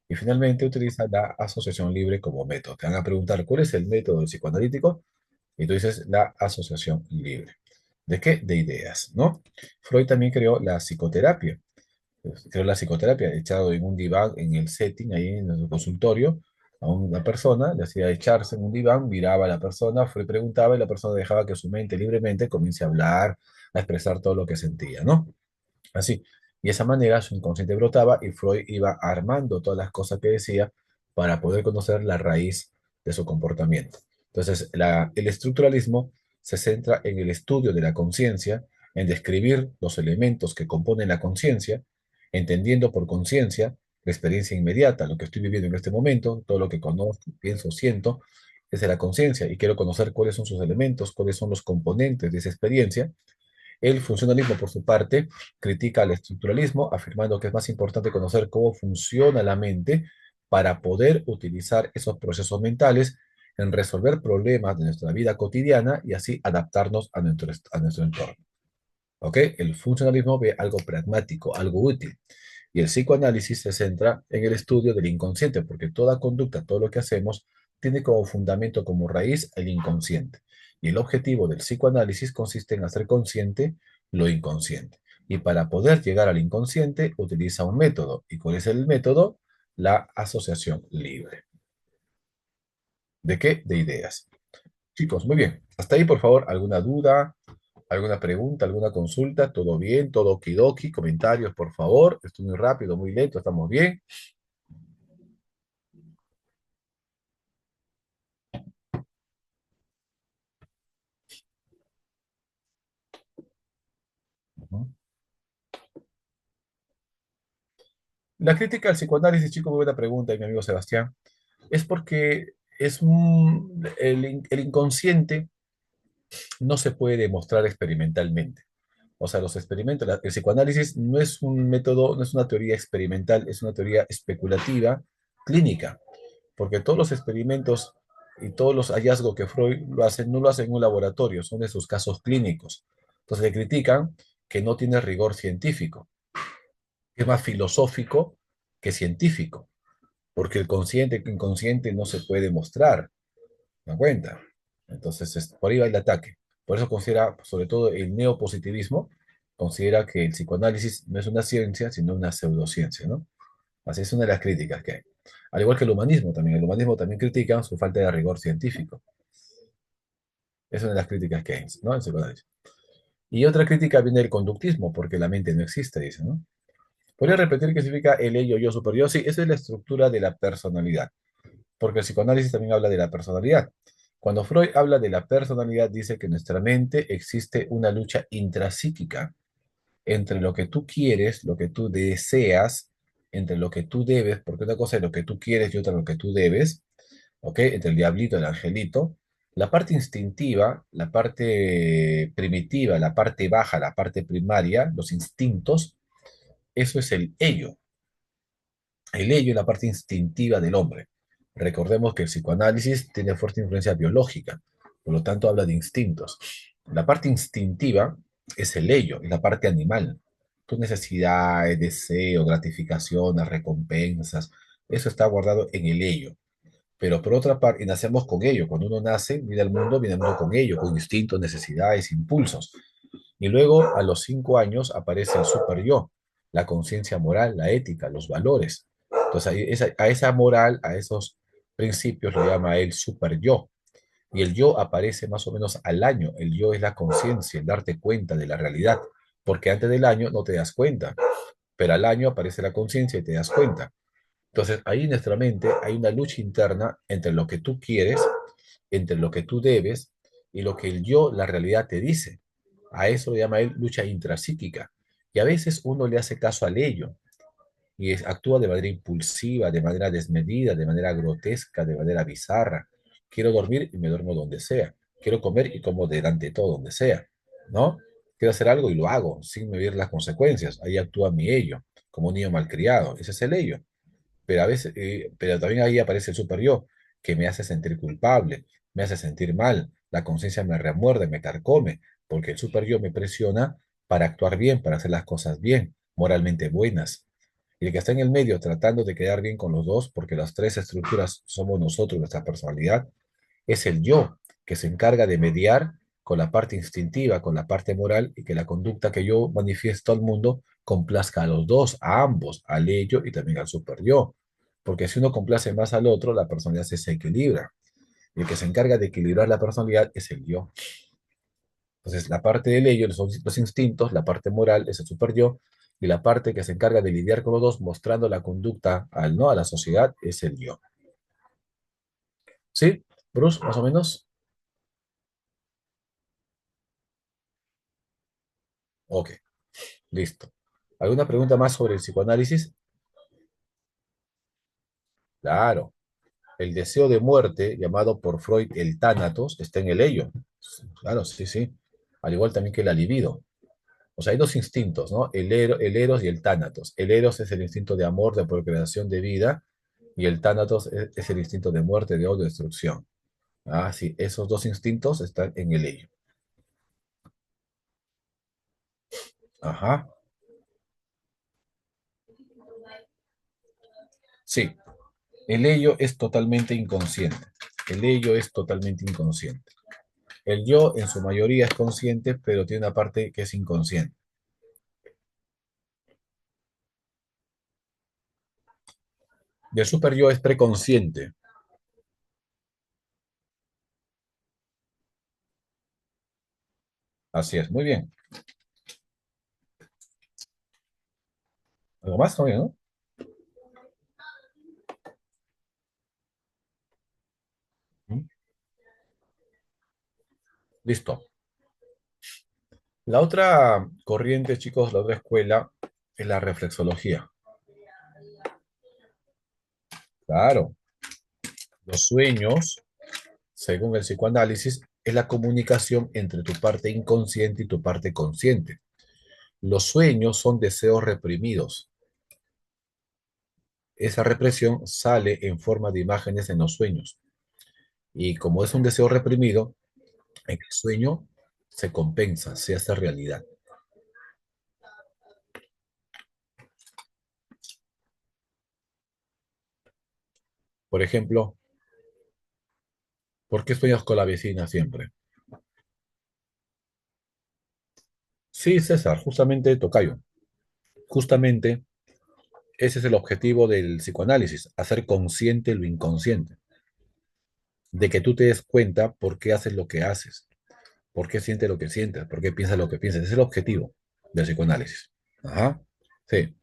Speaker 1: Y finalmente utiliza la asociación libre como método. Te van a preguntar, ¿cuál es el método psicoanalítico? Y tú dices la asociación libre. ¿De qué? De ideas, ¿no? Freud también creó la psicoterapia. Creó la psicoterapia, echado en un diván en el setting, ahí en el consultorio, a una persona, le hacía echarse en un diván, miraba a la persona, Freud preguntaba y la persona dejaba que su mente libremente comience a hablar, a expresar todo lo que sentía, ¿no? Así. Y de esa manera su inconsciente brotaba y Freud iba armando todas las cosas que decía para poder conocer la raíz de su comportamiento. Entonces, el estructuralismo se centra en el estudio de la conciencia, en describir los elementos que componen la conciencia, entendiendo por conciencia la experiencia inmediata, lo que estoy viviendo en este momento, todo lo que conozco, pienso, siento, es de la conciencia y quiero conocer cuáles son sus elementos, cuáles son los componentes de esa experiencia. El funcionalismo, por su parte, critica al estructuralismo, afirmando que es más importante conocer cómo funciona la mente para poder utilizar esos procesos mentales en resolver problemas de nuestra vida cotidiana y así adaptarnos a nuestro entorno. ¿Ok? El funcionalismo ve algo pragmático, algo útil. Y el psicoanálisis se centra en el estudio del inconsciente, porque toda conducta, todo lo que hacemos, tiene como fundamento, como raíz, el inconsciente. Y el objetivo del psicoanálisis consiste en hacer consciente lo inconsciente. Y para poder llegar al inconsciente, utiliza un método. ¿Y cuál es el método? La asociación libre. ¿De qué? De ideas. Chicos, muy bien. Hasta ahí, por favor, ¿alguna duda? ¿Alguna pregunta, alguna consulta? ¿Todo bien? ¿Todo okidoki? Comentarios, por favor. Estoy muy rápido, muy lento, ¿estamos bien? Ujú. La crítica al psicoanálisis, chico, muy buena pregunta, y mi amigo Sebastián, es porque el inconsciente no se puede demostrar experimentalmente. O sea, los experimentos, el psicoanálisis no es un método, no es una teoría experimental, es una teoría especulativa, clínica, porque todos los experimentos y todos los hallazgos que Freud lo hace, no lo hace en un laboratorio, son de sus casos clínicos. Entonces le critican que no tiene rigor científico, que es más filosófico que científico, porque el consciente que inconsciente no se puede mostrar, ¿me da cuenta? Entonces, por ahí va el ataque. Por eso considera, sobre todo el neopositivismo, considera que el psicoanálisis no es una ciencia, sino una pseudociencia, ¿no? Así es una de las críticas que hay. Al igual que el humanismo también critica su falta de rigor científico. Es una de las críticas que hay, ¿no? En psicoanálisis. Y otra crítica viene del conductismo, porque la mente no existe, dice, ¿no? ¿Podría repetir qué significa el ello, yo superior? Sí, esa es la estructura de la personalidad, porque el psicoanálisis también habla de la personalidad. Cuando Freud habla de la personalidad, dice que en nuestra mente existe una lucha intrapsíquica entre lo que tú quieres, lo que tú deseas, entre lo que tú debes, porque una cosa es lo que tú quieres y otra lo que tú debes, ¿ok? Entre el diablito y el angelito. La parte instintiva, la parte primitiva, la parte baja, la parte primaria, los instintos, eso es el ello. El ello es la parte instintiva del hombre. Recordemos que el psicoanálisis tiene fuerte influencia biológica, por lo tanto habla de instintos. La parte instintiva es el ello, es la parte animal. Tus necesidades, deseos, gratificaciones, recompensas, eso está guardado en el ello. Pero por otra parte, y nacemos con ello. Cuando uno nace, viene al mundo con ello, con instintos, necesidades, impulsos. Y luego, a los 5 años, aparece el super yo, la conciencia moral, la ética, los valores. Entonces, a esa moral, a esos principios, lo llama el super yo. Y el yo aparece más o menos al año. El yo es la conciencia, el darte cuenta de la realidad. Porque antes del año no te das cuenta, pero al año aparece la conciencia y te das cuenta. Entonces, ahí en nuestra mente hay una lucha interna entre lo que tú quieres, entre lo que tú debes y lo que el yo, la realidad, te dice. A eso lo llama él lucha intrapsíquica. Y a veces uno le hace caso al ello y actúa de manera impulsiva, de manera desmedida, de manera grotesca, de manera bizarra. Quiero dormir y me duermo donde sea. Quiero comer y como delante de todo, donde sea. ¿No? Quiero hacer algo y lo hago sin medir las consecuencias. Ahí actúa mi ello, como un niño malcriado. Ese es el ello. Pero a veces, pero también ahí aparece el super yo, que me hace sentir culpable, me hace sentir mal, la conciencia me remuerde, me carcome, porque el super yo me presiona para actuar bien, para hacer las cosas bien, moralmente buenas. Y el que está en el medio tratando de quedar bien con los dos, porque las tres estructuras somos nosotros, nuestra personalidad, es el yo, que se encarga de mediar con la parte instintiva, con la parte moral, y que la conducta que yo manifiesto al mundo complazca a los dos, a ambos, al ello y también al super yo. Porque si uno complace más al otro, la personalidad se equilibra. Y el que se encarga de equilibrar la personalidad es el yo. Entonces, la parte del ello son los instintos, la parte moral es el super yo, y la parte que se encarga de lidiar con los dos, mostrando la conducta al no, a la sociedad, es el yo. ¿Sí? Bruce, más o menos. Ok, listo. ¿Alguna pregunta más sobre el psicoanálisis? Claro. El deseo de muerte, llamado por Freud el tánatos, está en el ello. Claro, sí, sí. Al igual también que la libido. O sea, hay dos instintos, ¿no? El eros y el tánatos. El eros es el instinto de amor, de procreación, de vida, y el tánatos es el instinto de muerte, de odio, de destrucción. Ah, sí, esos dos instintos están en el ello. Ajá, sí. El ello es totalmente inconsciente. El ello es totalmente inconsciente. El yo en su mayoría es consciente, pero tiene una parte que es inconsciente. Y el super yo es preconsciente. Así es, muy bien. ¿Algo más todavía, no? ¿Mm? Listo. La otra corriente, chicos, la otra escuela es la reflexología. Claro, los sueños, según el psicoanálisis, es la comunicación entre tu parte inconsciente y tu parte consciente. Los sueños son deseos reprimidos. Esa represión sale en forma de imágenes en los sueños. Y como es un deseo reprimido, en el sueño se compensa, se hace realidad. Por ejemplo, ¿por qué sueñas con la vecina siempre? Sí, César, justamente tocayo. Justamente ese es el objetivo del psicoanálisis, hacer consciente lo inconsciente, de que tú te des cuenta por qué haces lo que haces, por qué sientes lo que sientes, por qué piensas lo que piensas. Ese es el objetivo del psicoanálisis. Ajá, sí.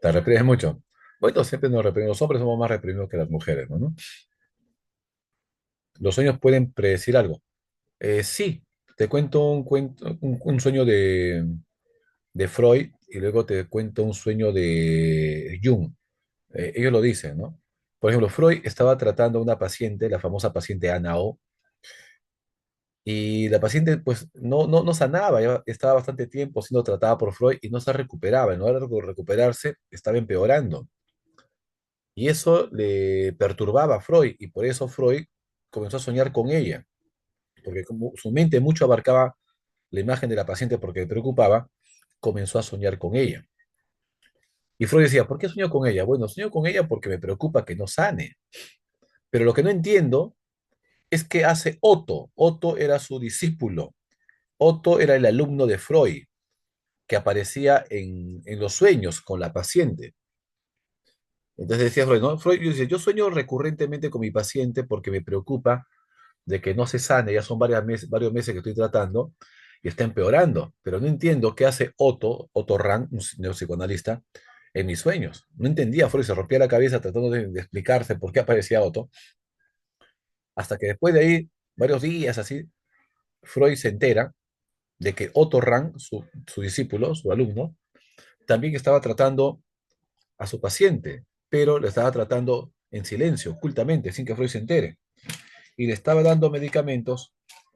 Speaker 1: Te reprimes mucho. Bueno, siempre nos reprimimos. Los hombres somos más reprimidos que las mujeres, ¿no? Los sueños pueden predecir algo. Sí, te cuento un cuento, un sueño de Freud y luego te cuento un sueño de Jung. Ellos lo dicen, ¿no? Por ejemplo, Freud estaba tratando a una paciente, la famosa paciente Ana O, y la paciente pues no sanaba, ya estaba bastante tiempo siendo tratada por Freud y no se recuperaba. En lugar de recuperarse, estaba empeorando. Y eso le perturbaba a Freud y por eso Freud comenzó a soñar con ella, porque como su mente mucho abarcaba la imagen de la paciente porque le preocupaba, comenzó a soñar con ella. Y Freud decía, ¿por qué sueño con ella? Bueno, sueño con ella porque me preocupa que no sane. Pero lo que no entiendo es qué hace Otto. Otto era su discípulo. Otto era el alumno de Freud, que aparecía en los sueños con la paciente. Entonces decía Freud, ¿no? Freud dice, yo sueño recurrentemente con mi paciente porque me preocupa de que no se sane, ya son varios meses que estoy tratando y está empeorando, pero no entiendo qué hace Otto Rank, un neuropsicoanalista, en mis sueños. No entendía, Freud se rompía la cabeza tratando de explicarse por qué aparecía Otto, hasta que después de ahí, varios días así, Freud se entera de que Otto Rank, su discípulo, su alumno, también estaba tratando a su paciente, pero le estaba tratando en silencio, ocultamente, sin que Freud se entere, y le estaba dando medicamentos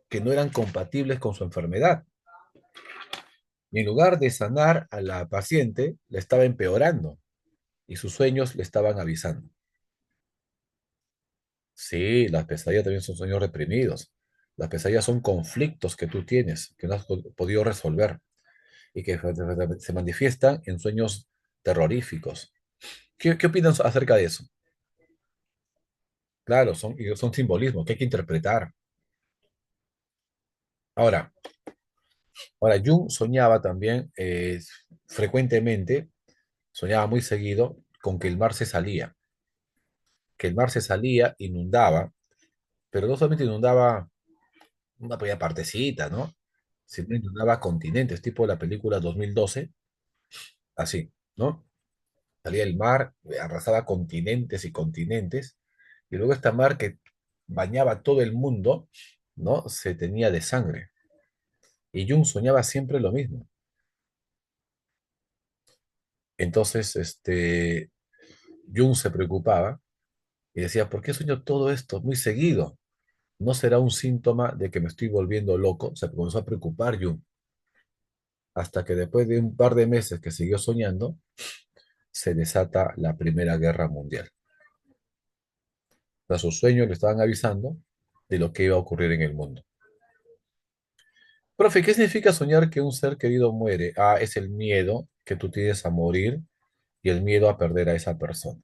Speaker 1: que no eran compatibles con su enfermedad. Y en lugar de sanar a la paciente, le estaba empeorando y sus sueños le estaban avisando. Sí, las pesadillas también son sueños reprimidos. Las pesadillas son conflictos que tú tienes, que no has podido resolver y que se manifiestan en sueños terroríficos. ¿Qué opinas acerca de eso? Claro, son simbolismos que hay que interpretar. Ahora, ahora Jung soñaba también frecuentemente, soñaba muy seguido con que el mar se salía, que el mar se salía, inundaba, pero no solamente inundaba una pequeña partecita, ¿no? Sino inundaba continentes, tipo la película 2012, así, ¿no? Salía el mar, arrasaba continentes y continentes, y luego esta mar que bañaba todo el mundo, ¿no? Se tenía de sangre. Y Jung soñaba siempre lo mismo. Entonces, Jung se preocupaba y decía, ¿por qué sueño todo esto muy seguido? ¿No será un síntoma de que me estoy volviendo loco? Se comenzó a preocupar Jung, hasta que después de un par de meses que siguió soñando, se desata la Primera Guerra Mundial. O sea, sus sueños le estaban avisando de lo que iba a ocurrir en el mundo. Profe, ¿qué significa soñar que un ser querido muere? Ah, es el miedo que tú tienes a morir y el miedo a perder a esa persona.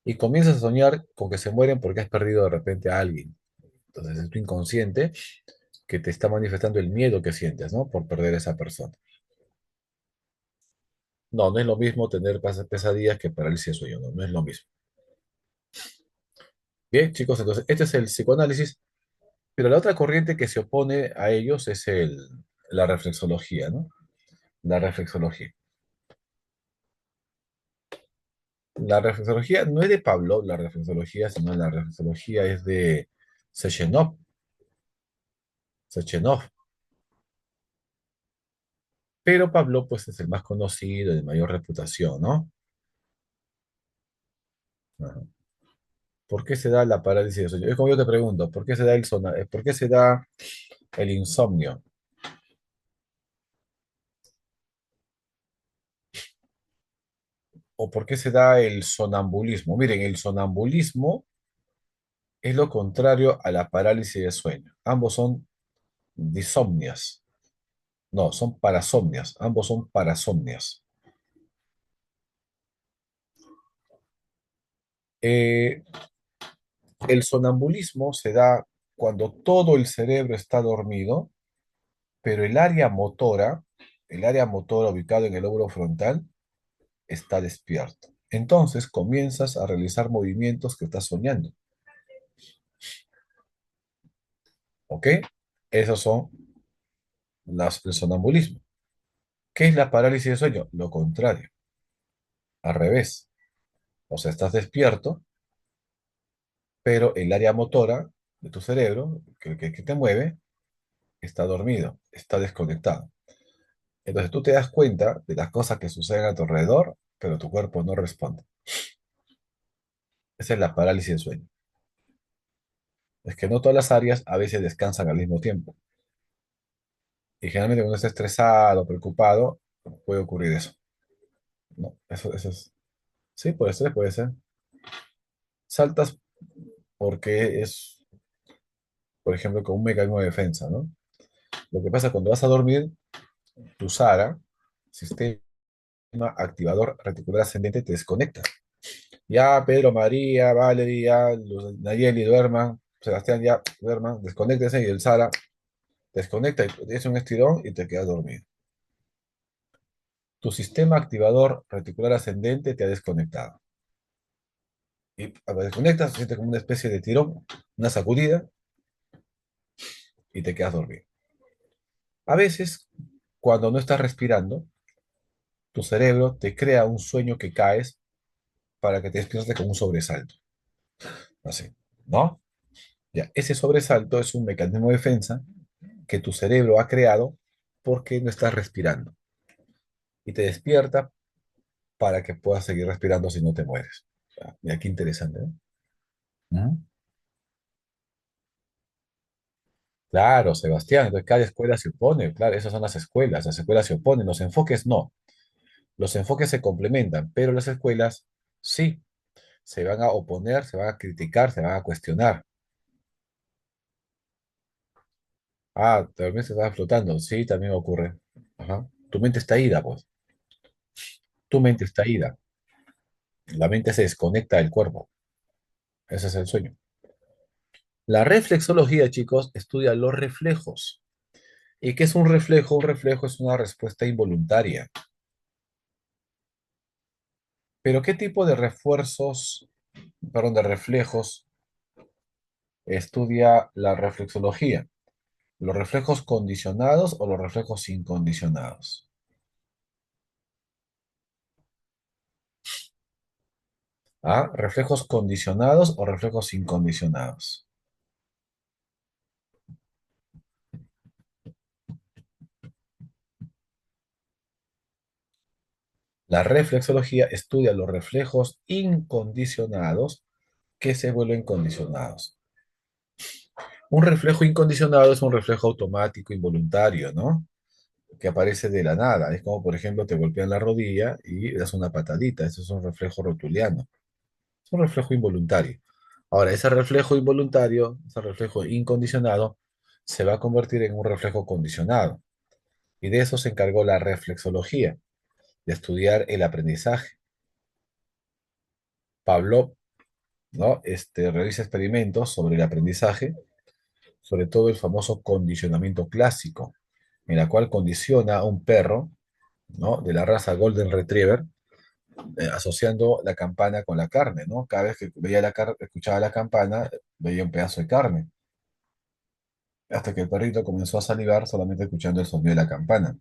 Speaker 1: Y comienzas a soñar con que se mueren porque has perdido de repente a alguien. Entonces es tu inconsciente que te está manifestando el miedo que sientes, ¿no? Por perder a esa persona. No, no es lo mismo tener pesadillas que parálisis de sueño, no, no es lo mismo. Bien, chicos, entonces este es el psicoanálisis, pero la otra corriente que se opone a ellos es la reflexología, ¿no? La reflexología. La reflexología no es de Pablo, la reflexología, sino la reflexología es de Sechenov, Sechenov. Pero Pablo, pues, es el más conocido, de mayor reputación, ¿no? Ajá. ¿Por qué se da la parálisis de sueño? Es como yo te pregunto, ¿por qué se da por qué se da el insomnio? ¿O por qué se da el sonambulismo? Miren, el sonambulismo es lo contrario a la parálisis de sueño. Ambos son disomnias. No, son parasomnias. Ambos son parasomnias. Eh, el sonambulismo se da cuando todo el cerebro está dormido, pero el área motora ubicada en el lóbulo frontal, está despierto. Entonces comienzas a realizar movimientos que estás soñando. ¿Ok? Esos son el sonambulismo. ¿Qué es la parálisis de sueño? Lo contrario, al revés. O sea, estás despierto, pero el área motora de tu cerebro, que te mueve, está dormido, está desconectado. Entonces tú te das cuenta de las cosas que suceden a tu alrededor, pero tu cuerpo no responde. Esa es la parálisis de sueño. Es que no todas las áreas a veces descansan al mismo tiempo. Y generalmente cuando está estresado, preocupado, puede ocurrir eso. ¿No? Eso es. Sí, puede ser. Saltas porque es, por ejemplo, como un mecanismo de defensa, ¿no? Lo que pasa cuando vas a dormir, tu SARA, sistema activador reticular ascendente, te desconecta. Ya, Pedro, María, Valeria, Nayeli, duerman, Sebastián, ya, duerman, desconéctese y el SARA desconecta y es un estirón y te quedas dormido. Tu sistema activador reticular ascendente te ha desconectado. Y desconectas, sientes como una especie de tirón, una sacudida y te quedas dormido. A veces, cuando no estás respirando, tu cerebro te crea un sueño que caes para que te despiertes con un sobresalto. Así, ¿no? Ya, ese sobresalto es un mecanismo de defensa que tu cerebro ha creado porque no estás respirando y te despierta para que puedas seguir respirando si no te mueres. Ya, mira qué interesante, ¿no? Ujú. Claro, Sebastián, entonces cada escuela se opone, claro, esas son las escuelas se oponen, los enfoques no, los enfoques se complementan, pero las escuelas sí, se van a oponer, se van a criticar, se van a cuestionar. Ah, te dormiste, estabas flotando, sí, también ocurre. Ajá. Tu mente está ida, pues, tu mente está ida, la mente se desconecta del cuerpo, ese es el sueño. La reflexología, chicos, estudia los reflejos. ¿Y qué es un reflejo? Un reflejo es una respuesta involuntaria. Pero ¿qué tipo de refuerzos, perdón, de reflejos estudia la reflexología? ¿Los reflejos condicionados o los reflejos incondicionados? ¿Ah? ¿Reflejos condicionados o reflejos incondicionados? La reflexología estudia los reflejos incondicionados que se vuelven condicionados. Un reflejo incondicionado es un reflejo automático, involuntario, ¿no? Que aparece de la nada. Es como, por ejemplo, te golpean la rodilla y das una patadita. Eso es un reflejo rotuliano. Es un reflejo involuntario. Ahora, ese reflejo involuntario, ese reflejo incondicionado, se va a convertir en un reflejo condicionado. Y de eso se encargó la reflexología, de estudiar el aprendizaje. Pavlov, ¿no? Realiza experimentos sobre el aprendizaje, sobre todo el famoso condicionamiento clásico, en la cual condiciona a un perro, ¿no? De la raza Golden Retriever, asociando la campana con la carne, ¿no? Cada vez que escuchaba la campana, veía un pedazo de carne, hasta que el perrito comenzó a salivar solamente escuchando el sonido de la campana.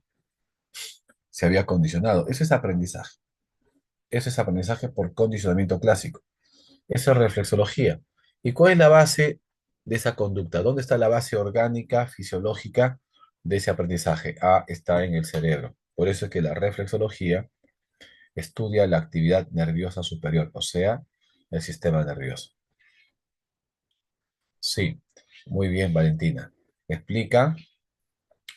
Speaker 1: Se había condicionado. Eso es aprendizaje por condicionamiento clásico. Eso es reflexología. ¿Y cuál es la base de esa conducta? ¿Dónde está la base orgánica, fisiológica de ese aprendizaje? Ah, está en el cerebro. Por eso es que la reflexología estudia la actividad nerviosa superior, o sea, el sistema nervioso. Sí, muy bien, Valentina. Explica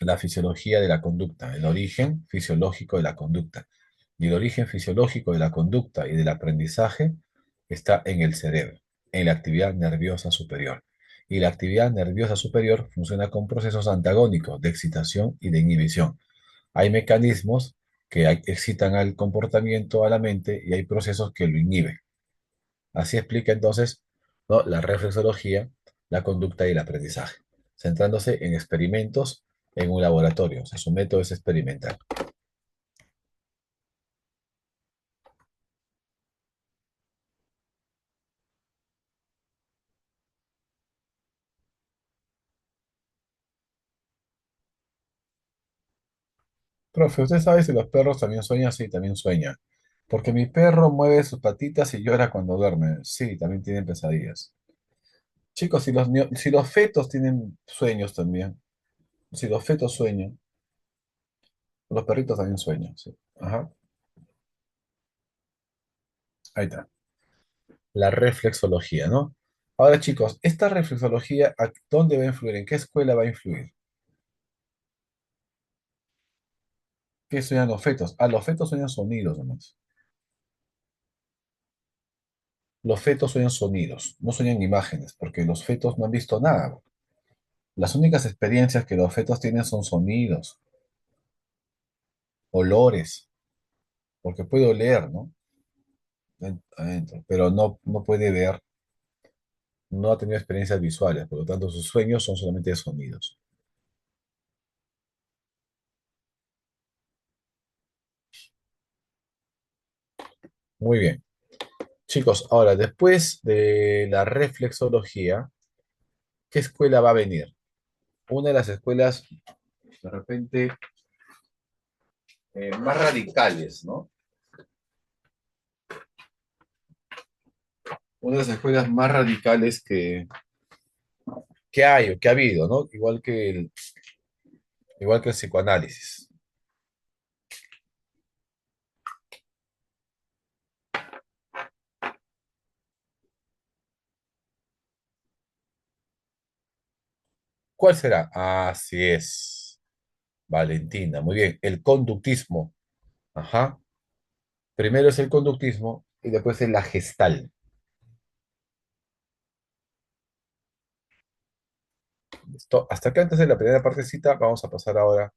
Speaker 1: la fisiología de la conducta, el origen fisiológico de la conducta. Y el origen fisiológico de la conducta y del aprendizaje está en el cerebro, en la actividad nerviosa superior. Y la actividad nerviosa superior funciona con procesos antagónicos de excitación y de inhibición. Hay mecanismos que excitan al comportamiento, a la mente, y hay procesos que lo inhiben. Así explica entonces, ¿no? La reflexología, la conducta y el aprendizaje, centrándose en experimentos en un laboratorio. O sea, su método es experimental. Profe, ¿usted sabe si los perros también sueñan? Sí, también sueñan. Porque mi perro mueve sus patitas y llora cuando duerme. Sí, también tienen pesadillas. Chicos, si los fetos tienen sueños también, si los fetos sueñan, los perritos también sueñan, sí. Ajá, ahí está. La reflexología, ¿no? Ahora, chicos, esta reflexología, ¿a dónde va a influir? ¿En qué escuela va a influir? ¿Qué sueñan los fetos? Ah, los fetos sueñan sonidos nomás. Los fetos sueñan sonidos, no sueñan imágenes, porque los fetos no han visto nada. Las únicas experiencias que los fetos tienen son sonidos, olores, porque puede oler, ¿no? Adentro, pero no puede ver, no ha tenido experiencias visuales, por lo tanto sus sueños son solamente de sonidos. Muy bien. Chicos, ahora, después de la reflexología, ¿qué escuela va a venir? Una de las escuelas, de repente, más radicales, ¿no? Una de las escuelas más radicales que hay o que ha habido, ¿no? Igual que el psicoanálisis. ¿Cuál será? Así es, Valentina. Muy bien. El conductismo. Ajá. Primero es el conductismo y después es la gestal. Listo. Hasta acá antes de la primera partecita, vamos a pasar ahora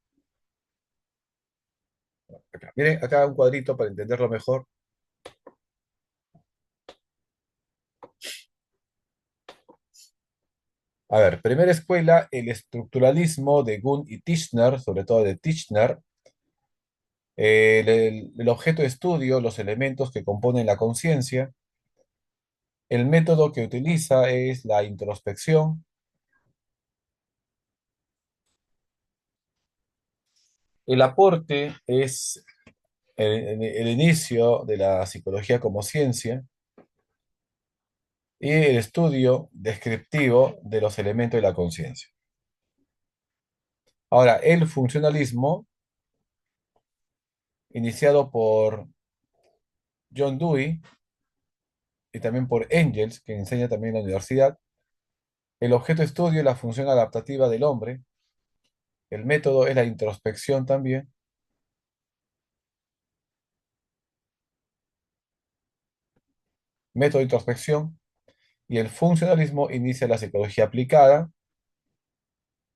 Speaker 1: acá. Miren, acá un cuadrito para entenderlo mejor. A ver, primera escuela, el estructuralismo de Gunn y Tishner, sobre todo de Tishner. El objeto de estudio, los elementos que componen la conciencia. El método que utiliza es la introspección. El aporte es el inicio de la psicología como ciencia y el estudio descriptivo de los elementos de la conciencia. Ahora, el funcionalismo, iniciado por John Dewey y también por Engels, que enseña también en la universidad, el objeto de estudio es la función adaptativa del hombre, el método es la introspección también, método de introspección, y el funcionalismo inicia la psicología aplicada,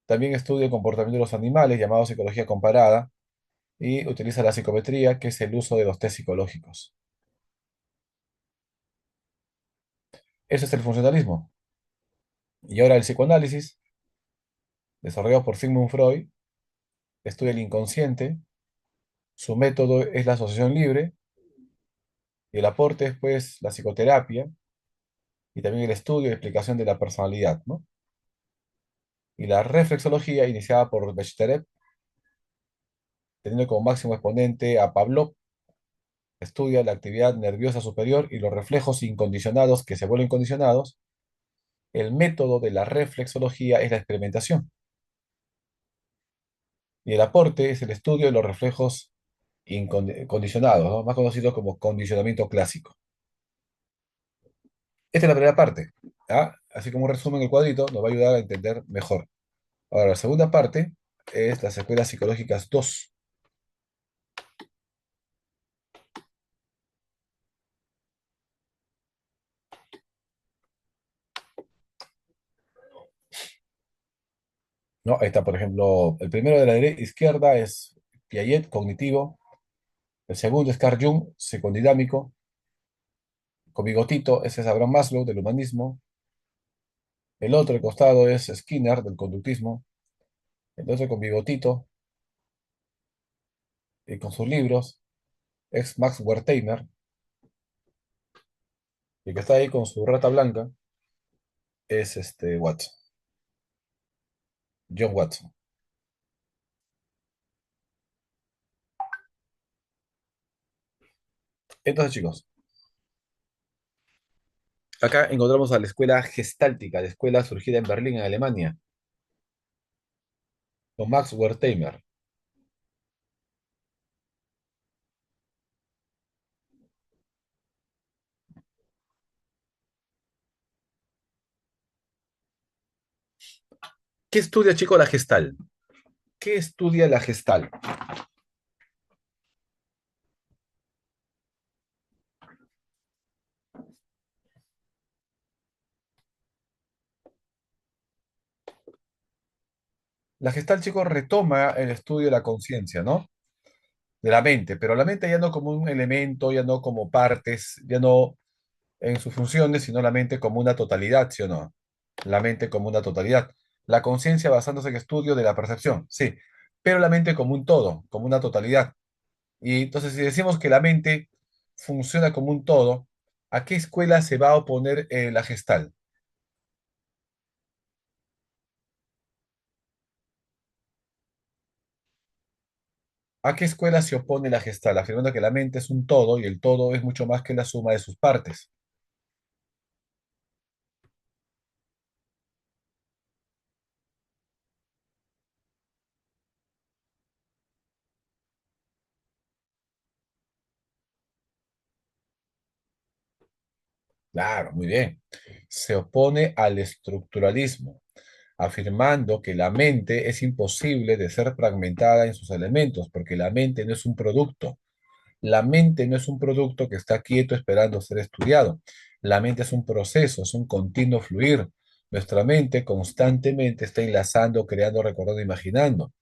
Speaker 1: también estudia el comportamiento de los animales, llamado psicología comparada, y utiliza la psicometría, que es el uso de los test psicológicos. Ese es el funcionalismo. Y ahora el psicoanálisis, desarrollado por Sigmund Freud, estudia el inconsciente, su método es la asociación libre, y el aporte es pues la psicoterapia, y también el estudio y explicación de la personalidad, ¿no? Y la reflexología, iniciada por Bechterev, teniendo como máximo exponente a Pavlov, estudia la actividad nerviosa superior y los reflejos incondicionados que se vuelven condicionados. El método de la reflexología es la experimentación. Y el aporte es el estudio de los reflejos condicionados, ¿no? Más conocidos como condicionamiento clásico. Esta es la primera parte. ¿Ah? Así como un resumen el cuadrito, nos va a ayudar a entender mejor. Ahora, la segunda parte es las escuelas psicológicas 2. ¿No? Ahí está, por ejemplo, el primero de la izquierda es Piaget, cognitivo. El segundo es Carl Jung, psicodinámico. Con bigotito, ese es Abraham Maslow, del humanismo. El otro, al costado, es Skinner, del conductismo. El otro con bigotito y con sus libros es Max Wertheimer. Y el que está ahí con su rata blanca es Watson, John Watson. Entonces, chicos, acá encontramos a la escuela gestáltica, la escuela surgida en Berlín, en Alemania, con Max Wertheimer. ¿Qué estudia, chicos, la gestal? ¿Qué estudia la gestal? La gestal, chicos, retoma el estudio de la conciencia, ¿no? De la mente, pero la mente ya no como un elemento, ya no como partes, ya no en sus funciones, sino la mente como una totalidad, ¿sí o no? La mente como una totalidad. La conciencia basándose en estudio de la percepción, sí, pero la mente como un todo, como una totalidad. Y entonces, si decimos que la mente funciona como un todo, ¿a qué escuela se va a oponer la gestal? ¿A qué escuela se opone la gestal? Afirmando que la mente es un todo y el todo es mucho más que la suma de sus partes. Claro, muy bien. Se opone al estructuralismo, afirmando que la mente es imposible de ser fragmentada en sus elementos, porque la mente no es un producto. La mente no es un producto que está quieto esperando ser estudiado. La mente es un proceso, es un continuo fluir. Nuestra mente constantemente está enlazando, creando, recordando, imaginando.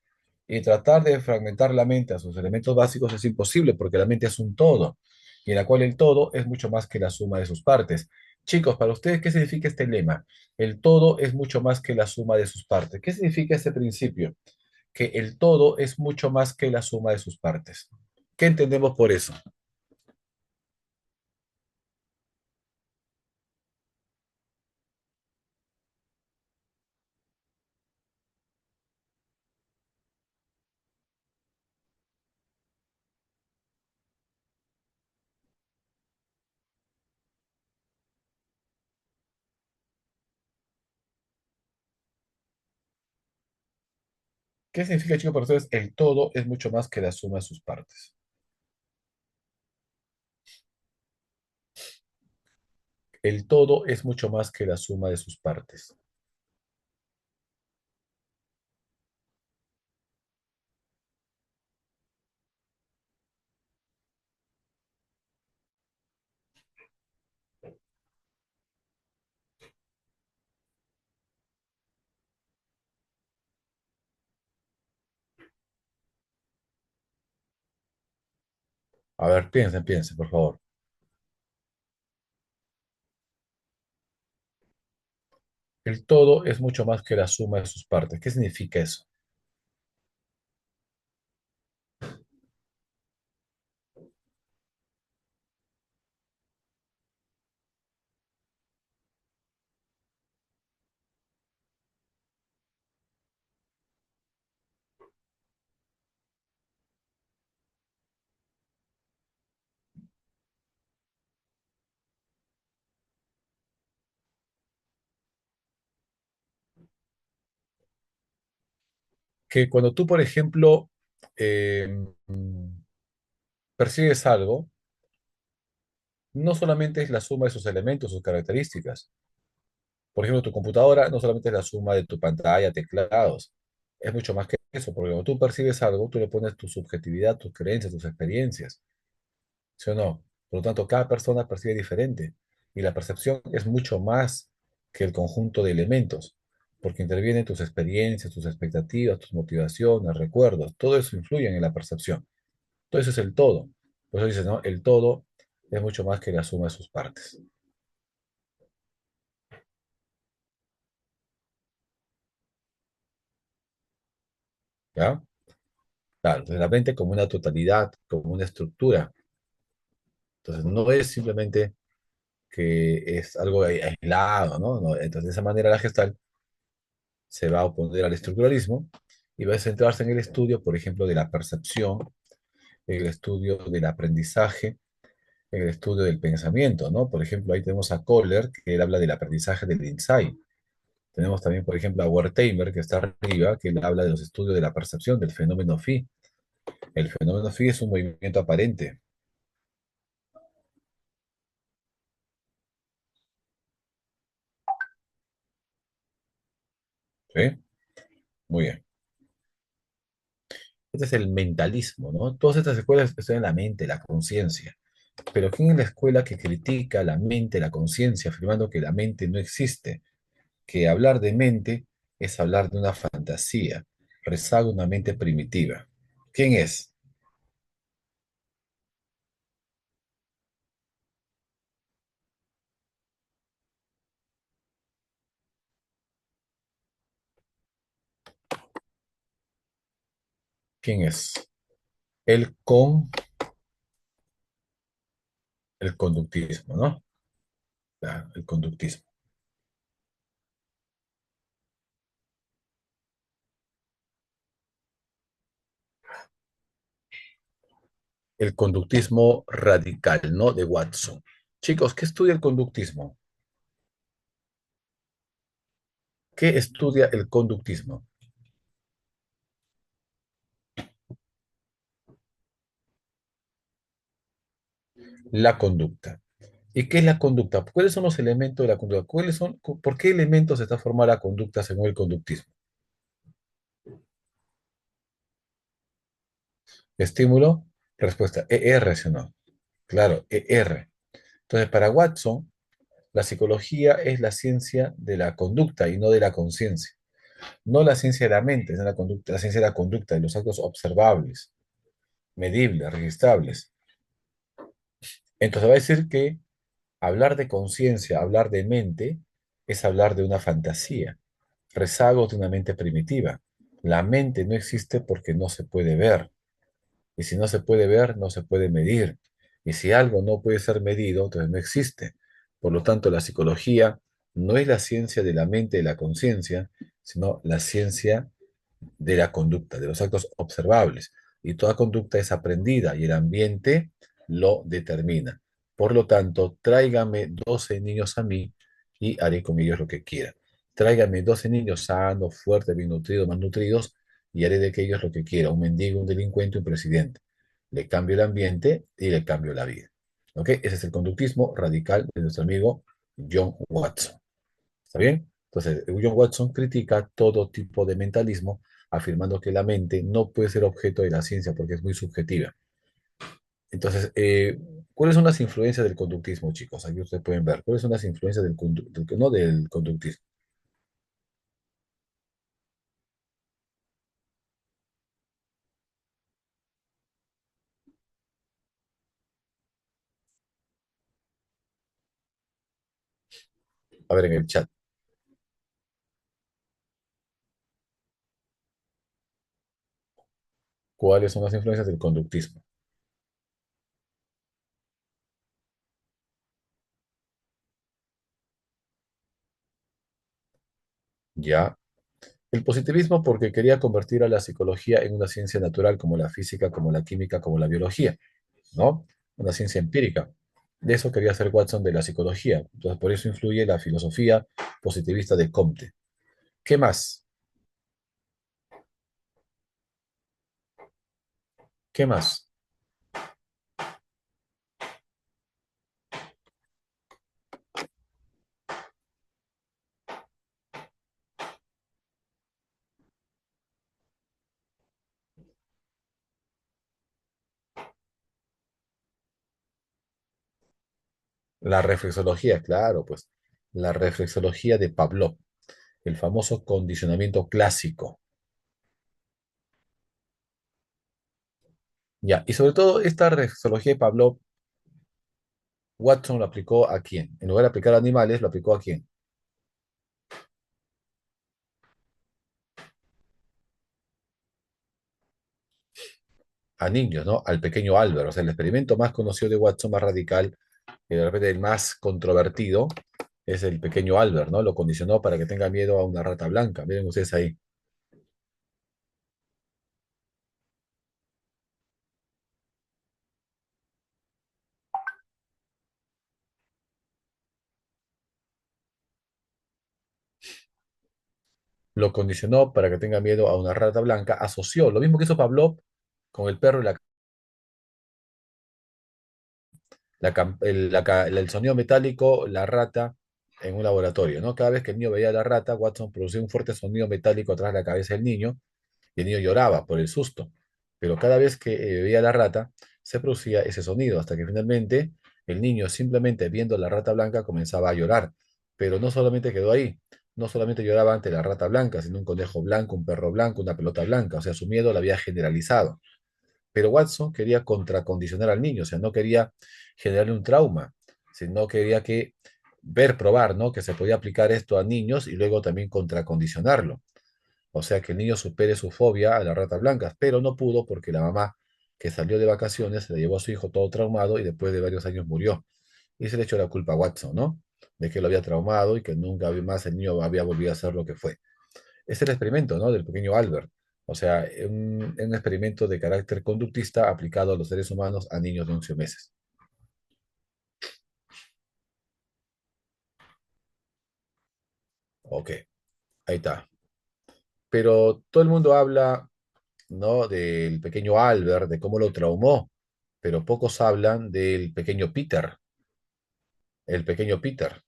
Speaker 1: Y tratar de fragmentar la mente a sus elementos básicos es imposible porque la mente es un todo, y en la cual el todo es mucho más que la suma de sus partes. Chicos, para ustedes, ¿qué significa este lema? El todo es mucho más que la suma de sus partes. ¿Qué significa este principio? Que el todo es mucho más que la suma de sus partes. ¿Qué entendemos por eso? ¿Qué significa, chicos, para ustedes? El todo es mucho más que la suma de sus partes. El todo es mucho más que la suma de sus partes. A ver, piensen, piensen, por favor. El todo es mucho más que la suma de sus partes. ¿Qué significa eso? Que cuando tú, por ejemplo, percibes algo, no solamente es la suma de sus elementos, sus características. Por ejemplo, tu computadora no solamente es la suma de tu pantalla, teclados, es mucho más que eso, porque cuando tú percibes algo, tú le pones tu subjetividad, tus creencias, tus experiencias, ¿sí o no? Por lo tanto, cada persona percibe diferente y la percepción es mucho más que el conjunto de elementos, porque intervienen tus experiencias, tus expectativas, tus motivaciones, recuerdos, todo eso influye en la percepción. Todo eso es el todo. Por eso dices, ¿no? El todo es mucho más que la suma de sus partes. ¿Ya? Claro, entonces la mente como una totalidad, como una estructura. Entonces no es simplemente que es algo aislado, ¿no? No, entonces de esa manera la Gestalt se va a oponer al estructuralismo y va a centrarse en el estudio, por ejemplo, de la percepción, el estudio del aprendizaje en el estudio del pensamiento, ¿no? Por ejemplo, ahí tenemos a Kohler, que él habla del aprendizaje del insight. Tenemos también, por ejemplo, a Wertheimer, que está arriba, que él habla de los estudios de la percepción, del fenómeno phi. El fenómeno phi es un movimiento aparente, ¿sí? Muy bien. Este es el mentalismo, ¿no? Todas estas escuelas estudian la mente, la conciencia. Pero ¿quién es la escuela que critica la mente, la conciencia, afirmando que la mente no existe? Que hablar de mente es hablar de una fantasía, rezaga una mente primitiva. ¿Quién es? ¿Quién es? El con el conductismo, ¿no? El conductismo. El conductismo radical, ¿no? De Watson. Chicos, ¿qué estudia el conductismo? ¿Qué estudia el conductismo? La conducta. ¿Y qué es la conducta? ¿Cuáles son los elementos de la conducta? ¿Por qué elementos está formada la conducta según el conductismo? Estímulo, respuesta, ER, ¿sí o no? Claro, ER. Entonces, para Watson, la psicología es la ciencia de la conducta y no de la conciencia. No la ciencia de la mente, es la conducta, la ciencia de la conducta, de los actos observables, medibles, registrables. Entonces va a decir que hablar de conciencia, hablar de mente, es hablar de una fantasía, rezagos de una mente primitiva. La mente no existe porque no se puede ver. Y si no se puede ver, no se puede medir. Y si algo no puede ser medido, entonces no existe. Por lo tanto, la psicología no es la ciencia de la mente y de la conciencia, sino la ciencia de la conducta, de los actos observables. Y toda conducta es aprendida y el ambiente lo determina. Por lo tanto, tráigame 12 niños a mí y haré con ellos lo que quiera. Tráigame 12 niños sanos, fuertes, bien nutridos, malnutridos, y haré de aquellos lo que quiera. Un mendigo, un delincuente, un presidente. Le cambio el ambiente y le cambio la vida. ¿Ok? Ese es el conductismo radical de nuestro amigo John Watson. ¿Está bien? Entonces, John Watson critica todo tipo de mentalismo, afirmando que la mente no puede ser objeto de la ciencia porque es muy subjetiva. Entonces, ¿cuáles son las influencias del conductismo, chicos? Aquí ustedes pueden ver. ¿Cuáles son las influencias no del conductismo? A ver en el chat. ¿Cuáles son las influencias del conductismo? Ya. El positivismo porque quería convertir a la psicología en una ciencia natural como la física, como la química, como la biología, ¿no? Una ciencia empírica. De eso quería hacer Watson de la psicología. Entonces, por eso influye la filosofía positivista de Comte. ¿Qué más? ¿Qué más? La reflexología, claro, pues la reflexología de Pavlov, el famoso condicionamiento clásico. Ya, y sobre todo esta reflexología de Pavlov, Watson lo aplicó a quién? En lugar de aplicar a animales, lo aplicó a quién? A niños, ¿no? Al pequeño Álvaro. O sea, el experimento más conocido de Watson, más radical, y de repente el más controvertido, es el pequeño Albert, ¿no? Lo condicionó para que tenga miedo a una rata blanca. Miren ustedes ahí. lo condicionó para que tenga miedo a una rata blanca, asoció, lo mismo que hizo Pavlov con el perro y el sonido metálico, la rata en un laboratorio, ¿no? Cada vez que el niño veía a la rata, Watson producía un fuerte sonido metálico atrás de la cabeza del niño y el niño lloraba por el susto. Pero cada vez que veía a la rata, se producía ese sonido, hasta que finalmente el niño, simplemente viendo la rata blanca, comenzaba a llorar. Pero no solamente quedó ahí, no solamente lloraba ante la rata blanca, sino un conejo blanco, un perro blanco, una pelota blanca, o sea, su miedo lo había generalizado. Pero Watson quería contracondicionar al niño, o sea, no quería generarle un trauma, sino quería que ver, probar, ¿no? Que se podía aplicar esto a niños y luego también contracondicionarlo. O sea, que el niño supere su fobia a las ratas blancas, pero no pudo porque la mamá que salió de vacaciones se le llevó a su hijo todo traumado y después de varios años murió. Y se le echó la culpa a Watson, ¿no? De que lo había traumado y que nunca más el niño había volvido a ser lo que fue. Es el experimento, ¿no? Del pequeño Albert. O sea, un experimento de carácter conductista aplicado a los seres humanos a niños de 11 meses. Ok, ahí está. Pero todo el mundo habla, ¿no? Del pequeño Albert, de cómo lo traumó, pero pocos hablan del pequeño Peter, el pequeño Peter.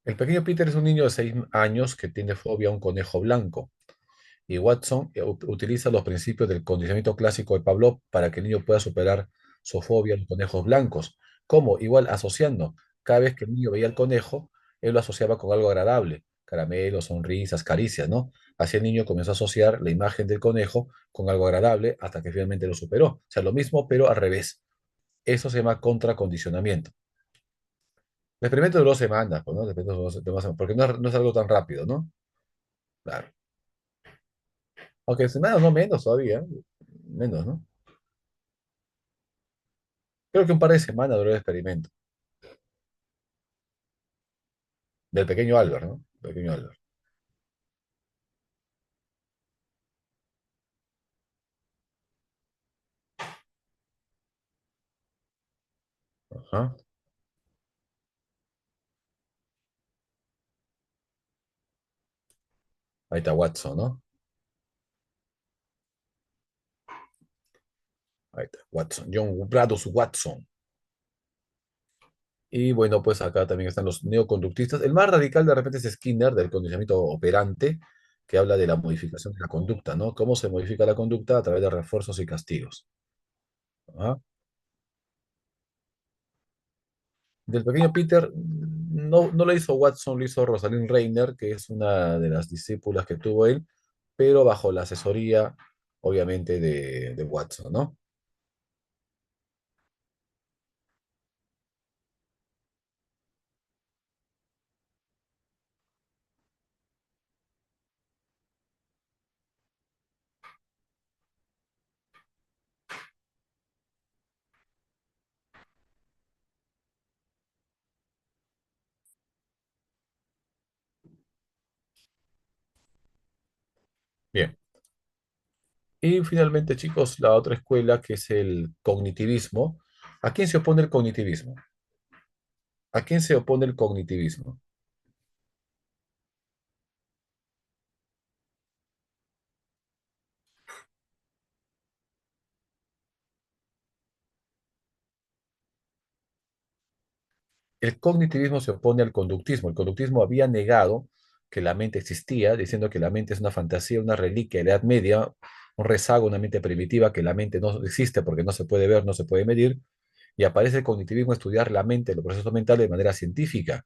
Speaker 1: El pequeño Peter es un niño de 6 años que tiene fobia a un conejo blanco. Y Watson utiliza los principios del condicionamiento clásico de Pavlov para que el niño pueda superar su fobia a los conejos blancos. ¿Cómo? Igual asociando. Cada vez que el niño veía el conejo, él lo asociaba con algo agradable. Caramelos, sonrisas, caricias, ¿no? Así el niño comenzó a asociar la imagen del conejo con algo agradable hasta que finalmente lo superó. O sea, lo mismo, pero al revés. Eso se llama contracondicionamiento. El experimento duró semanas, pues, ¿no? El experimento duró semanas, porque no es algo tan rápido, ¿no? Claro. Aunque semanas no menos todavía, ¿eh? Menos, ¿no? Creo que un par de semanas duró el experimento del pequeño Albert, ¿no? Pequeño Albert. Ajá. Ahí está Watson, ¿no? Ahí está Watson. John Bradus Watson. Y bueno, pues acá también están los neoconductistas. El más radical de repente es Skinner, del condicionamiento operante, que habla de la modificación de la conducta, ¿no? Cómo se modifica la conducta a través de refuerzos y castigos. Ajá. Del pequeño Peter, no lo hizo Watson, lo hizo Rosalind Reiner, que es una de las discípulas que tuvo él, pero bajo la asesoría, obviamente, de Watson, ¿no? Bien. Y finalmente, chicos, la otra escuela que es el cognitivismo. ¿A quién se opone el cognitivismo? ¿A quién se opone el cognitivismo? El cognitivismo se opone al conductismo. El conductismo había negado que la mente existía, diciendo que la mente es una fantasía, una reliquia de la Edad Media, un rezago, una mente primitiva, que la mente no existe porque no se puede ver, no se puede medir. Y aparece el cognitivismo a estudiar la mente, los procesos mentales de manera científica,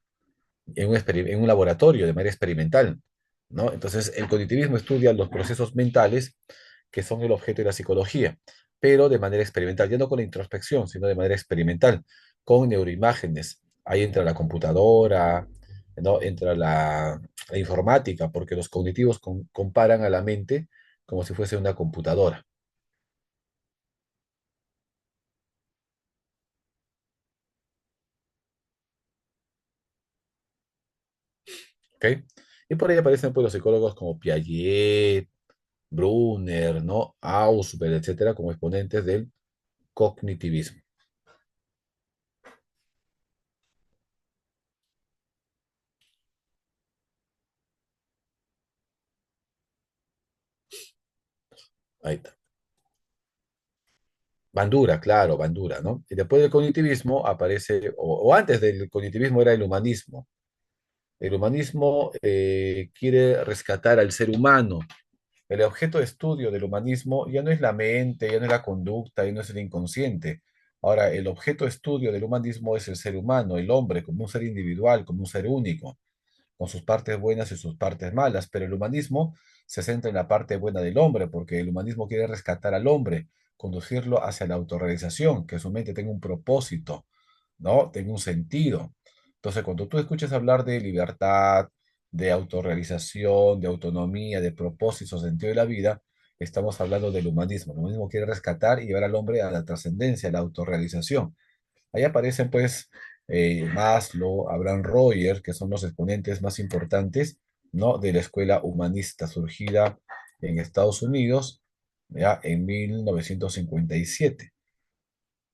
Speaker 1: en un laboratorio, de manera experimental, ¿no? Entonces, el cognitivismo estudia los procesos mentales que son el objeto de la psicología, pero de manera experimental, ya no con la introspección, sino de manera experimental, con neuroimágenes. Ahí entra la computadora, ¿no? Entra la informática, porque los cognitivos comparan a la mente como si fuese una computadora. ¿Ok? Y por ahí aparecen pues, los psicólogos como Piaget, Brunner, ¿no? Ausubel, etcétera, como exponentes del cognitivismo. Ahí está. Bandura, claro, Bandura, ¿no? Y después del cognitivismo aparece, o antes del cognitivismo era el humanismo. El humanismo quiere rescatar al ser humano. El objeto de estudio del humanismo ya no es la mente, ya no es la conducta, ya no es el inconsciente. Ahora, el objeto de estudio del humanismo es el ser humano, el hombre, como un ser individual, como un ser único, con sus partes buenas y sus partes malas, pero el humanismo se centra en la parte buena del hombre, porque el humanismo quiere rescatar al hombre, conducirlo hacia la autorrealización, que su mente tenga un propósito, ¿no? Tenga un sentido. Entonces, cuando tú escuches hablar de libertad, de autorrealización, de autonomía, de propósito, sentido de la vida, estamos hablando del humanismo. El humanismo quiere rescatar y llevar al hombre a la trascendencia, a la autorrealización. Ahí aparecen pues Maslow, Abraham Royer, que son los exponentes más importantes, ¿no? De la escuela humanista surgida en Estados Unidos ya en 1957.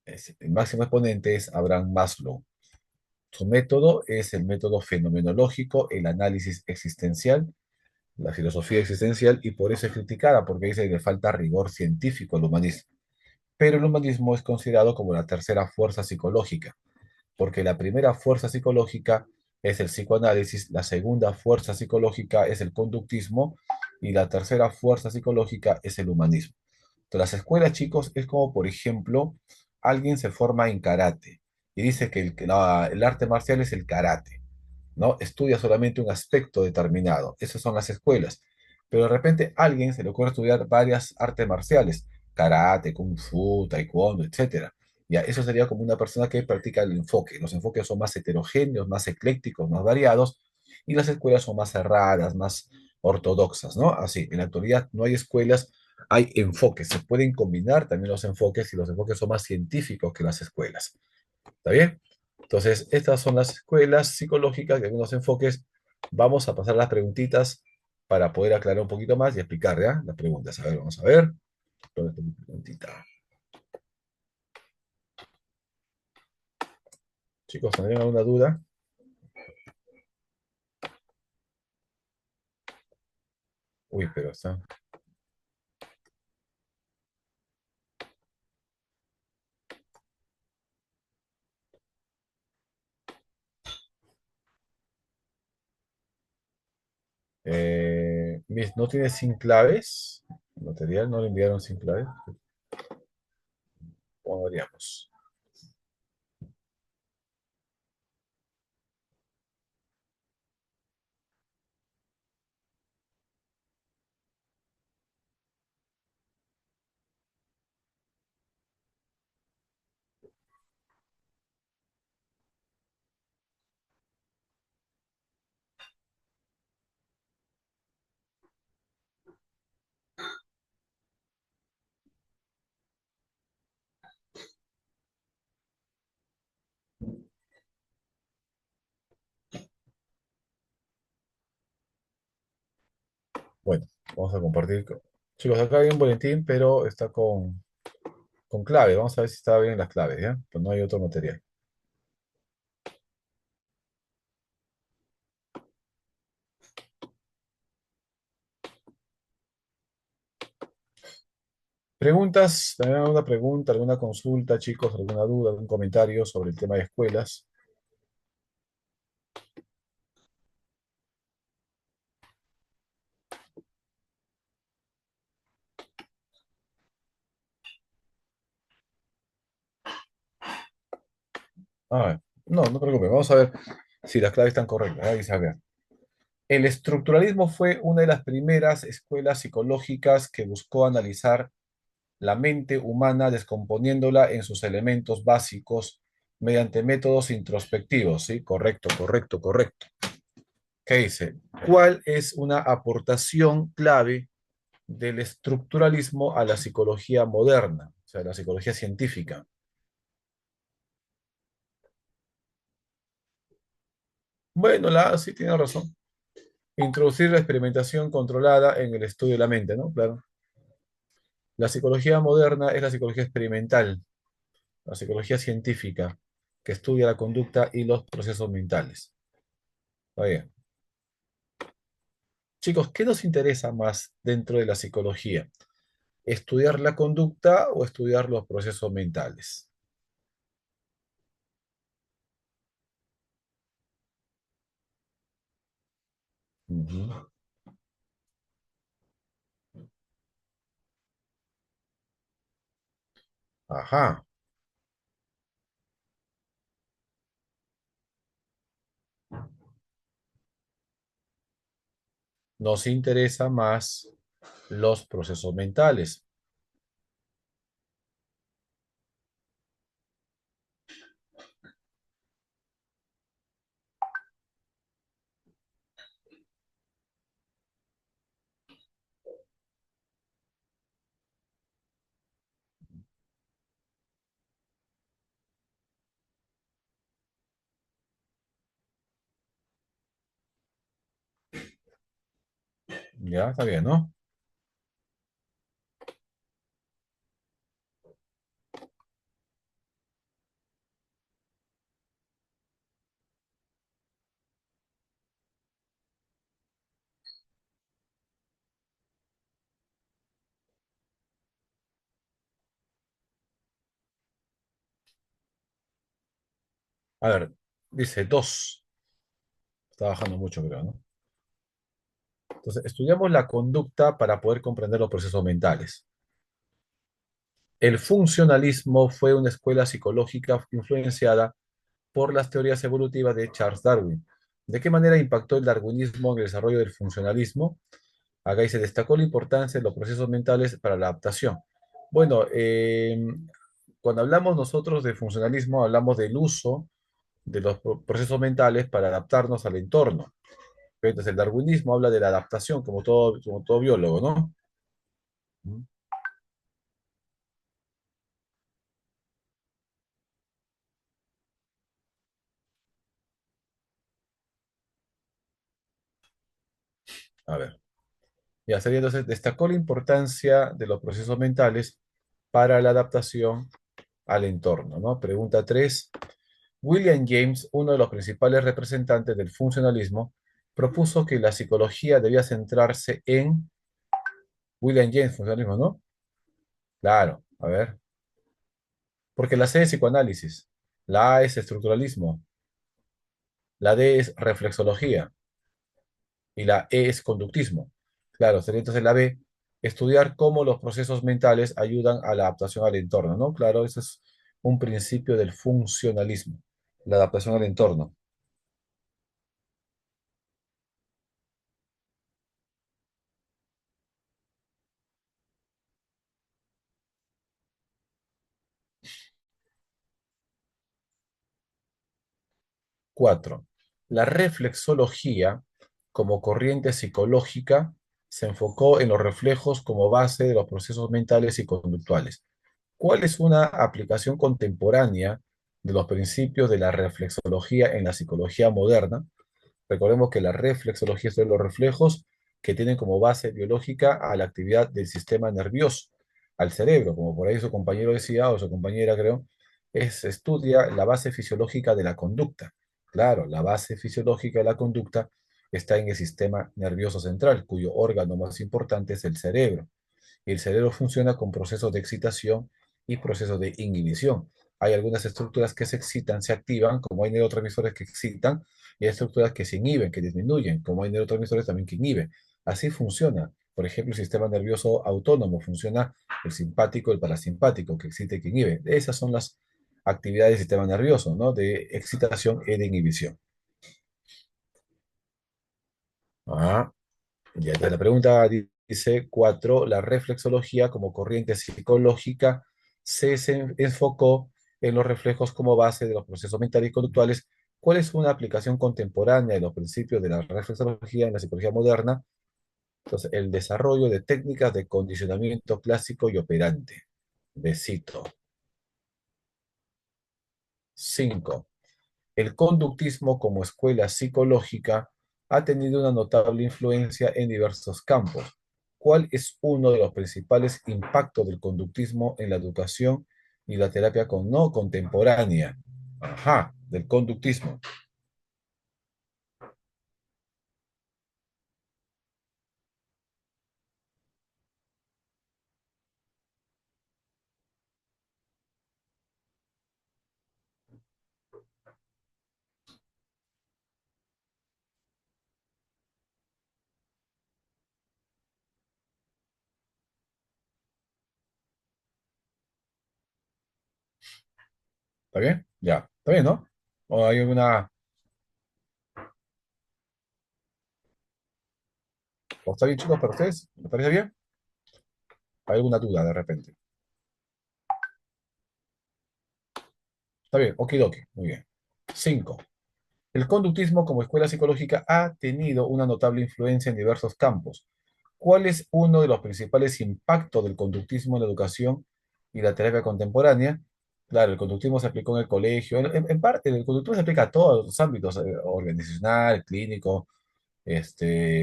Speaker 1: El máximo exponente es Abraham Maslow. Su método es el método fenomenológico, el análisis existencial, la filosofía existencial, y por eso es criticada, porque dice que le falta rigor científico al humanismo. Pero el humanismo es considerado como la tercera fuerza psicológica, porque la primera fuerza psicológica es el psicoanálisis, la segunda fuerza psicológica es el conductismo y la tercera fuerza psicológica es el humanismo. Entonces, las escuelas, chicos, es como, por ejemplo, alguien se forma en karate y dice que el arte marcial es el karate, ¿no? Estudia solamente un aspecto determinado. Esas son las escuelas. Pero de repente a alguien se le ocurre estudiar varias artes marciales, karate, kung fu, taekwondo, etcétera. Ya, eso sería como una persona que practica el enfoque. Los enfoques son más heterogéneos, más eclécticos, más variados, y las escuelas son más cerradas, más ortodoxas, ¿no? Así, en la actualidad no hay escuelas, hay enfoques. Se pueden combinar también los enfoques y los enfoques son más científicos que las escuelas. ¿Está bien? Entonces, estas son las escuelas psicológicas y algunos enfoques. Vamos a pasar las preguntitas para poder aclarar un poquito más y explicar, ¿ya? Las preguntas. A ver, vamos a ver. ¿Dónde está mi preguntita? Chicos, ¿tendrían alguna duda? Uy, pero está. Miss, ¿no tiene sin claves? ¿Material no le enviaron sin claves? ¿Cómo haríamos? Bueno, vamos a compartir. Chicos, acá hay un boletín, pero está con clave. Vamos a ver si está bien las claves, ¿ya? Pues no hay otro material. ¿Preguntas? ¿También alguna pregunta, alguna consulta, chicos? ¿Alguna duda, algún comentario sobre el tema de escuelas? Ah, no, no te preocupes. Vamos a ver si las claves están correctas. Ahí dice, a ver. El estructuralismo fue una de las primeras escuelas psicológicas que buscó analizar la mente humana descomponiéndola en sus elementos básicos mediante métodos introspectivos, ¿sí? Correcto, correcto, correcto. ¿Qué dice? ¿Cuál es una aportación clave del estructuralismo a la psicología moderna? O sea, la psicología científica. Bueno, la A sí tiene razón. Introducir la experimentación controlada en el estudio de la mente, ¿no? Claro. La psicología moderna es la psicología experimental, la psicología científica, que estudia la conducta y los procesos mentales. Está bien. Chicos, ¿qué nos interesa más dentro de la psicología? ¿Estudiar la conducta o estudiar los procesos mentales? Ujú. Ajá. Nos interesa más los procesos mentales. Ya, está bien, ¿no? A ver, dice dos. Está bajando mucho, creo, ¿no? Entonces, estudiamos la conducta para poder comprender los procesos mentales. El funcionalismo fue una escuela psicológica influenciada por las teorías evolutivas de Charles Darwin. ¿De qué manera impactó el darwinismo en el desarrollo del funcionalismo? Acá dice, destacó la importancia de los procesos mentales para la adaptación. Bueno, cuando hablamos nosotros de funcionalismo, hablamos del uso de los procesos mentales para adaptarnos al entorno. Entonces, el darwinismo habla de la adaptación, como todo biólogo, ¿no? A ver, ya sería entonces, destacó la importancia de los procesos mentales para la adaptación al entorno, ¿no? Pregunta 3. William James, uno de los principales representantes del funcionalismo, propuso que la psicología debía centrarse en William James, funcionalismo, ¿no? Claro, a ver. Porque la C es psicoanálisis, la A es estructuralismo, la D es reflexología y la E es conductismo. Claro, sería entonces la B, estudiar cómo los procesos mentales ayudan a la adaptación al entorno, ¿no? Claro, ese es un principio del funcionalismo, la adaptación al entorno. 4. La reflexología, como corriente psicológica, se enfocó en los reflejos como base de los procesos mentales y conductuales. ¿Cuál es una aplicación contemporánea de los principios de la reflexología en la psicología moderna? Recordemos que la reflexología son los reflejos que tienen como base biológica a la actividad del sistema nervioso, al cerebro, como por ahí su compañero decía, o su compañera creo, estudia la base fisiológica de la conducta. Claro, la base fisiológica de la conducta está en el sistema nervioso central, cuyo órgano más importante es el cerebro. Y el cerebro funciona con procesos de excitación y procesos de inhibición. Hay algunas estructuras que se excitan, se activan, como hay neurotransmisores que excitan, y hay estructuras que se inhiben, que disminuyen, como hay neurotransmisores también que inhiben. Así funciona. Por ejemplo, el sistema nervioso autónomo funciona el simpático, el parasimpático, que excita y que inhibe. Esas son las actividades del sistema nervioso, ¿no? De excitación y de inhibición. Ah, ya está la pregunta, dice 4. La reflexología como corriente psicológica se enfocó en los reflejos como base de los procesos mentales y conductuales. ¿Cuál es una aplicación contemporánea de los principios de la reflexología en la psicología moderna? Entonces, el desarrollo de técnicas de condicionamiento clásico y operante. Besito. 5. El conductismo como escuela psicológica ha tenido una notable influencia en diversos campos. ¿Cuál es uno de los principales impactos del conductismo en la educación y la terapia no contemporánea? Ajá, del conductismo. ¿Está bien? Ya, está bien, ¿no? ¿O hay alguna, o está bien, chicos, para ustedes? ¿Me parece bien? ¿Hay alguna duda de repente? Está bien, okidoki, muy bien. 5. El conductismo como escuela psicológica ha tenido una notable influencia en diversos campos. ¿Cuál es uno de los principales impactos del conductismo en la educación y la terapia contemporánea? Claro, el conductismo se aplicó en el colegio. En parte, el conductismo se aplica a todos los ámbitos, organizacional, clínico,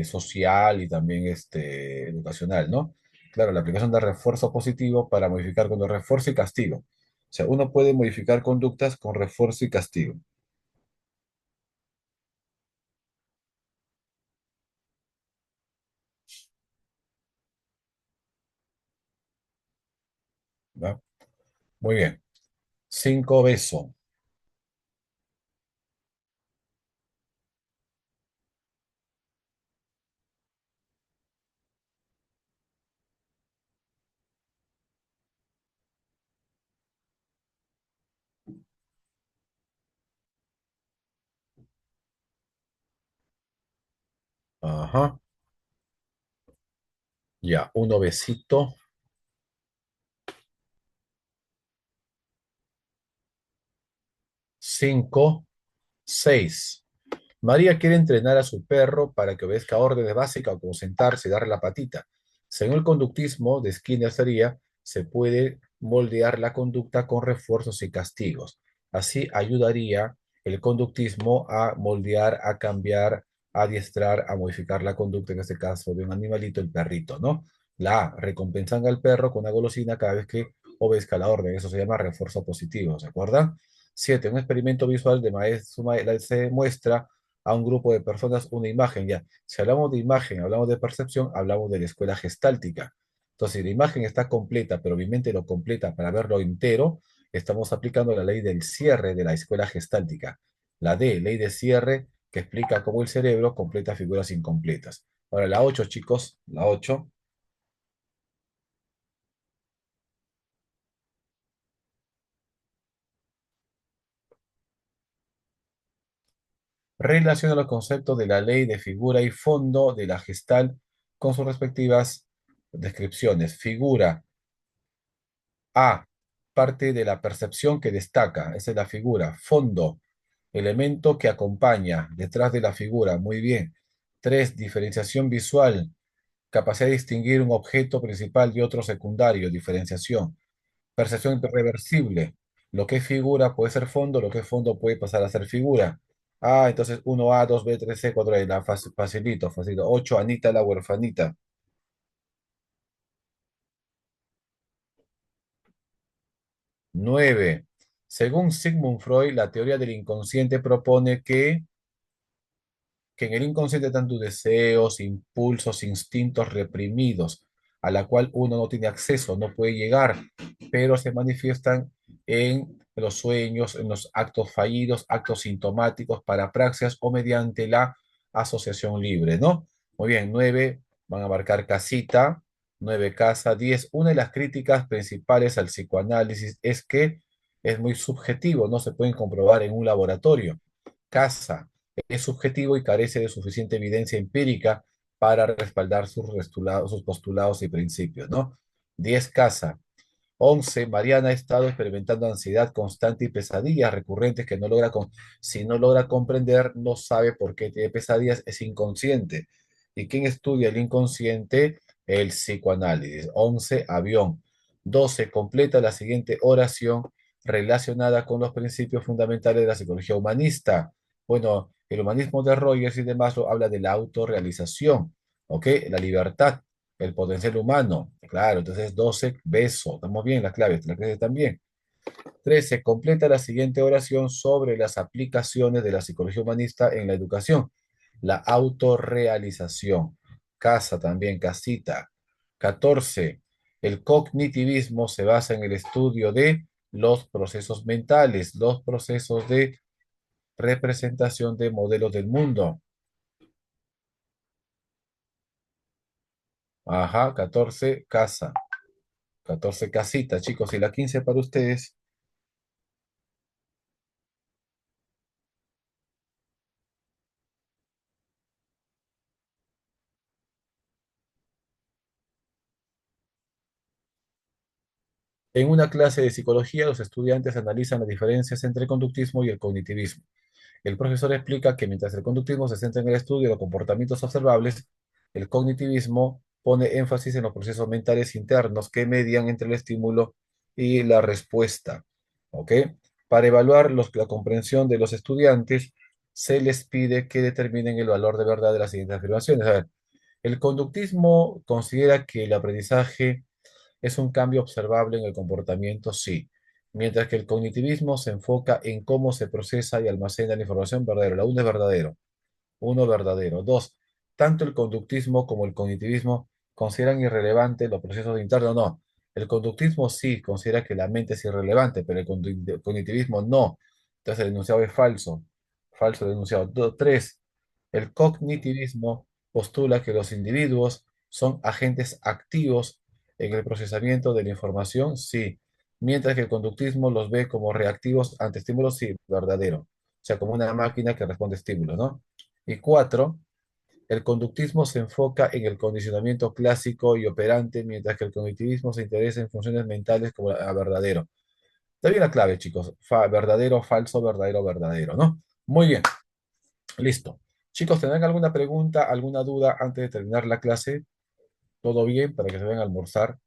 Speaker 1: social y también educacional, ¿no? Claro, la aplicación de refuerzo positivo para modificar con refuerzo y castigo. O sea, uno puede modificar conductas con refuerzo y castigo. ¿Va? Muy bien. 5 beso. Ajá. Ya, uno besito. 5, 6. María quiere entrenar a su perro para que obedezca órdenes básicas como sentarse y darle la patita. Según el conductismo de Skinner sería, se puede moldear la conducta con refuerzos y castigos. Así ayudaría el conductismo a moldear, a cambiar, a adiestrar, a modificar la conducta, en este caso de un animalito, el perrito, ¿no? La A, recompensan al perro con una golosina cada vez que obedezca la orden. Eso se llama refuerzo positivo, ¿se acuerdan? 7. Un experimento visual de maestro se muestra a un grupo de personas una imagen. Ya, si hablamos de imagen, hablamos de percepción, hablamos de la escuela gestáltica. Entonces, si la imagen está completa, pero mi mente lo completa para verlo entero, estamos aplicando la ley del cierre de la escuela gestáltica. La D, ley de cierre, que explica cómo el cerebro completa figuras incompletas. Ahora, la 8 chicos, la 8 relaciona los conceptos de la ley de figura y fondo de la gestal con sus respectivas descripciones. Figura A, parte de la percepción que destaca, esa es la figura. Fondo, elemento que acompaña detrás de la figura, muy bien. 3, diferenciación visual, capacidad de distinguir un objeto principal y otro secundario, diferenciación. Percepción irreversible, lo que es figura puede ser fondo, lo que es fondo puede pasar a ser figura. Ah, entonces 1A, 2B, 3C, 4A, facilito, facilito. 8, Anita la huerfanita. 9. Según Sigmund Freud, la teoría del inconsciente propone que en el inconsciente están tus deseos, impulsos, instintos reprimidos, a la cual uno no tiene acceso, no puede llegar, pero se manifiestan en los sueños, en los actos fallidos, actos sintomáticos, parapraxias o mediante la asociación libre, ¿no? Muy bien, 9 van a marcar casita, 9 casa, 10. Una de las críticas principales al psicoanálisis es que es muy subjetivo, no se pueden comprobar en un laboratorio. Casa es subjetivo y carece de suficiente evidencia empírica para respaldar sus postulados y principios, ¿no? 10 casa. 11, Mariana ha estado experimentando ansiedad constante y pesadillas recurrentes que no logra si no logra comprender, no sabe por qué tiene pesadillas, es inconsciente. ¿Y quién estudia el inconsciente? El psicoanálisis. 11, avión. 12, completa la siguiente oración relacionada con los principios fundamentales de la psicología humanista. Bueno, el humanismo de Rogers y demás habla de la autorrealización, ¿ok? La libertad, el potencial humano. Claro, entonces 12, beso. Estamos bien, las claves también. 13, completa la siguiente oración sobre las aplicaciones de la psicología humanista en la educación. La autorrealización. Casa también, casita. 14, el cognitivismo se basa en el estudio de los procesos mentales, los procesos de representación de modelos del mundo. Ajá, 14, casa. 14, casita, chicos. Y la 15 para ustedes. En una clase de psicología, los estudiantes analizan las diferencias entre el conductismo y el cognitivismo. El profesor explica que mientras el conductismo se centra en el estudio de los comportamientos observables, el cognitivismo pone énfasis en los procesos mentales internos que median entre el estímulo y la respuesta. ¿Ok? Para evaluar la comprensión de los estudiantes, se les pide que determinen el valor de verdad de las siguientes afirmaciones. A ver, el conductismo considera que el aprendizaje es un cambio observable en el comportamiento, sí, mientras que el cognitivismo se enfoca en cómo se procesa y almacena la información verdadera. La uno es verdadero, uno verdadero. Dos, tanto el conductismo como el cognitivismo consideran irrelevantes los procesos internos, no. El conductismo sí considera que la mente es irrelevante, pero el cognitivismo no. Entonces el enunciado es falso. Falso el enunciado. Tres, el cognitivismo postula que los individuos son agentes activos en el procesamiento de la información, sí, mientras que el conductismo los ve como reactivos ante estímulos, sí, verdadero. O sea, como una máquina que responde a estímulos, ¿no? Y cuatro, el conductismo se enfoca en el condicionamiento clásico y operante, mientras que el cognitivismo se interesa en funciones mentales como verdadero. Está bien la clave, chicos. Verdadero, falso, verdadero, verdadero, ¿no? Muy bien, listo. Chicos, ¿tendrán alguna pregunta, alguna duda antes de terminar la clase? ¿Todo bien para que se vayan a almorzar?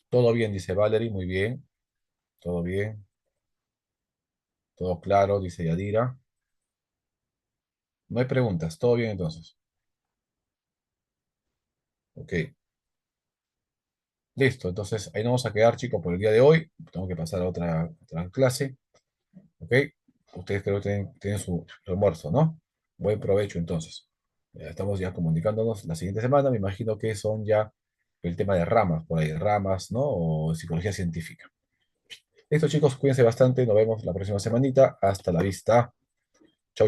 Speaker 1: Todo bien, dice Valerie, muy bien. Todo bien, todo claro, dice Yadira. No hay preguntas, todo bien entonces. Ok, listo. Entonces ahí nos vamos a quedar, chicos, por el día de hoy. Tengo que pasar a otra clase. Ok, ustedes creo que tienen su almuerzo, ¿no? Buen provecho entonces. Ya estamos ya comunicándonos la siguiente semana. Me imagino que son ya el tema de ramas, por ahí, ramas, ¿no? O psicología científica. Listo, chicos, cuídense bastante. Nos vemos la próxima semanita. Hasta la vista.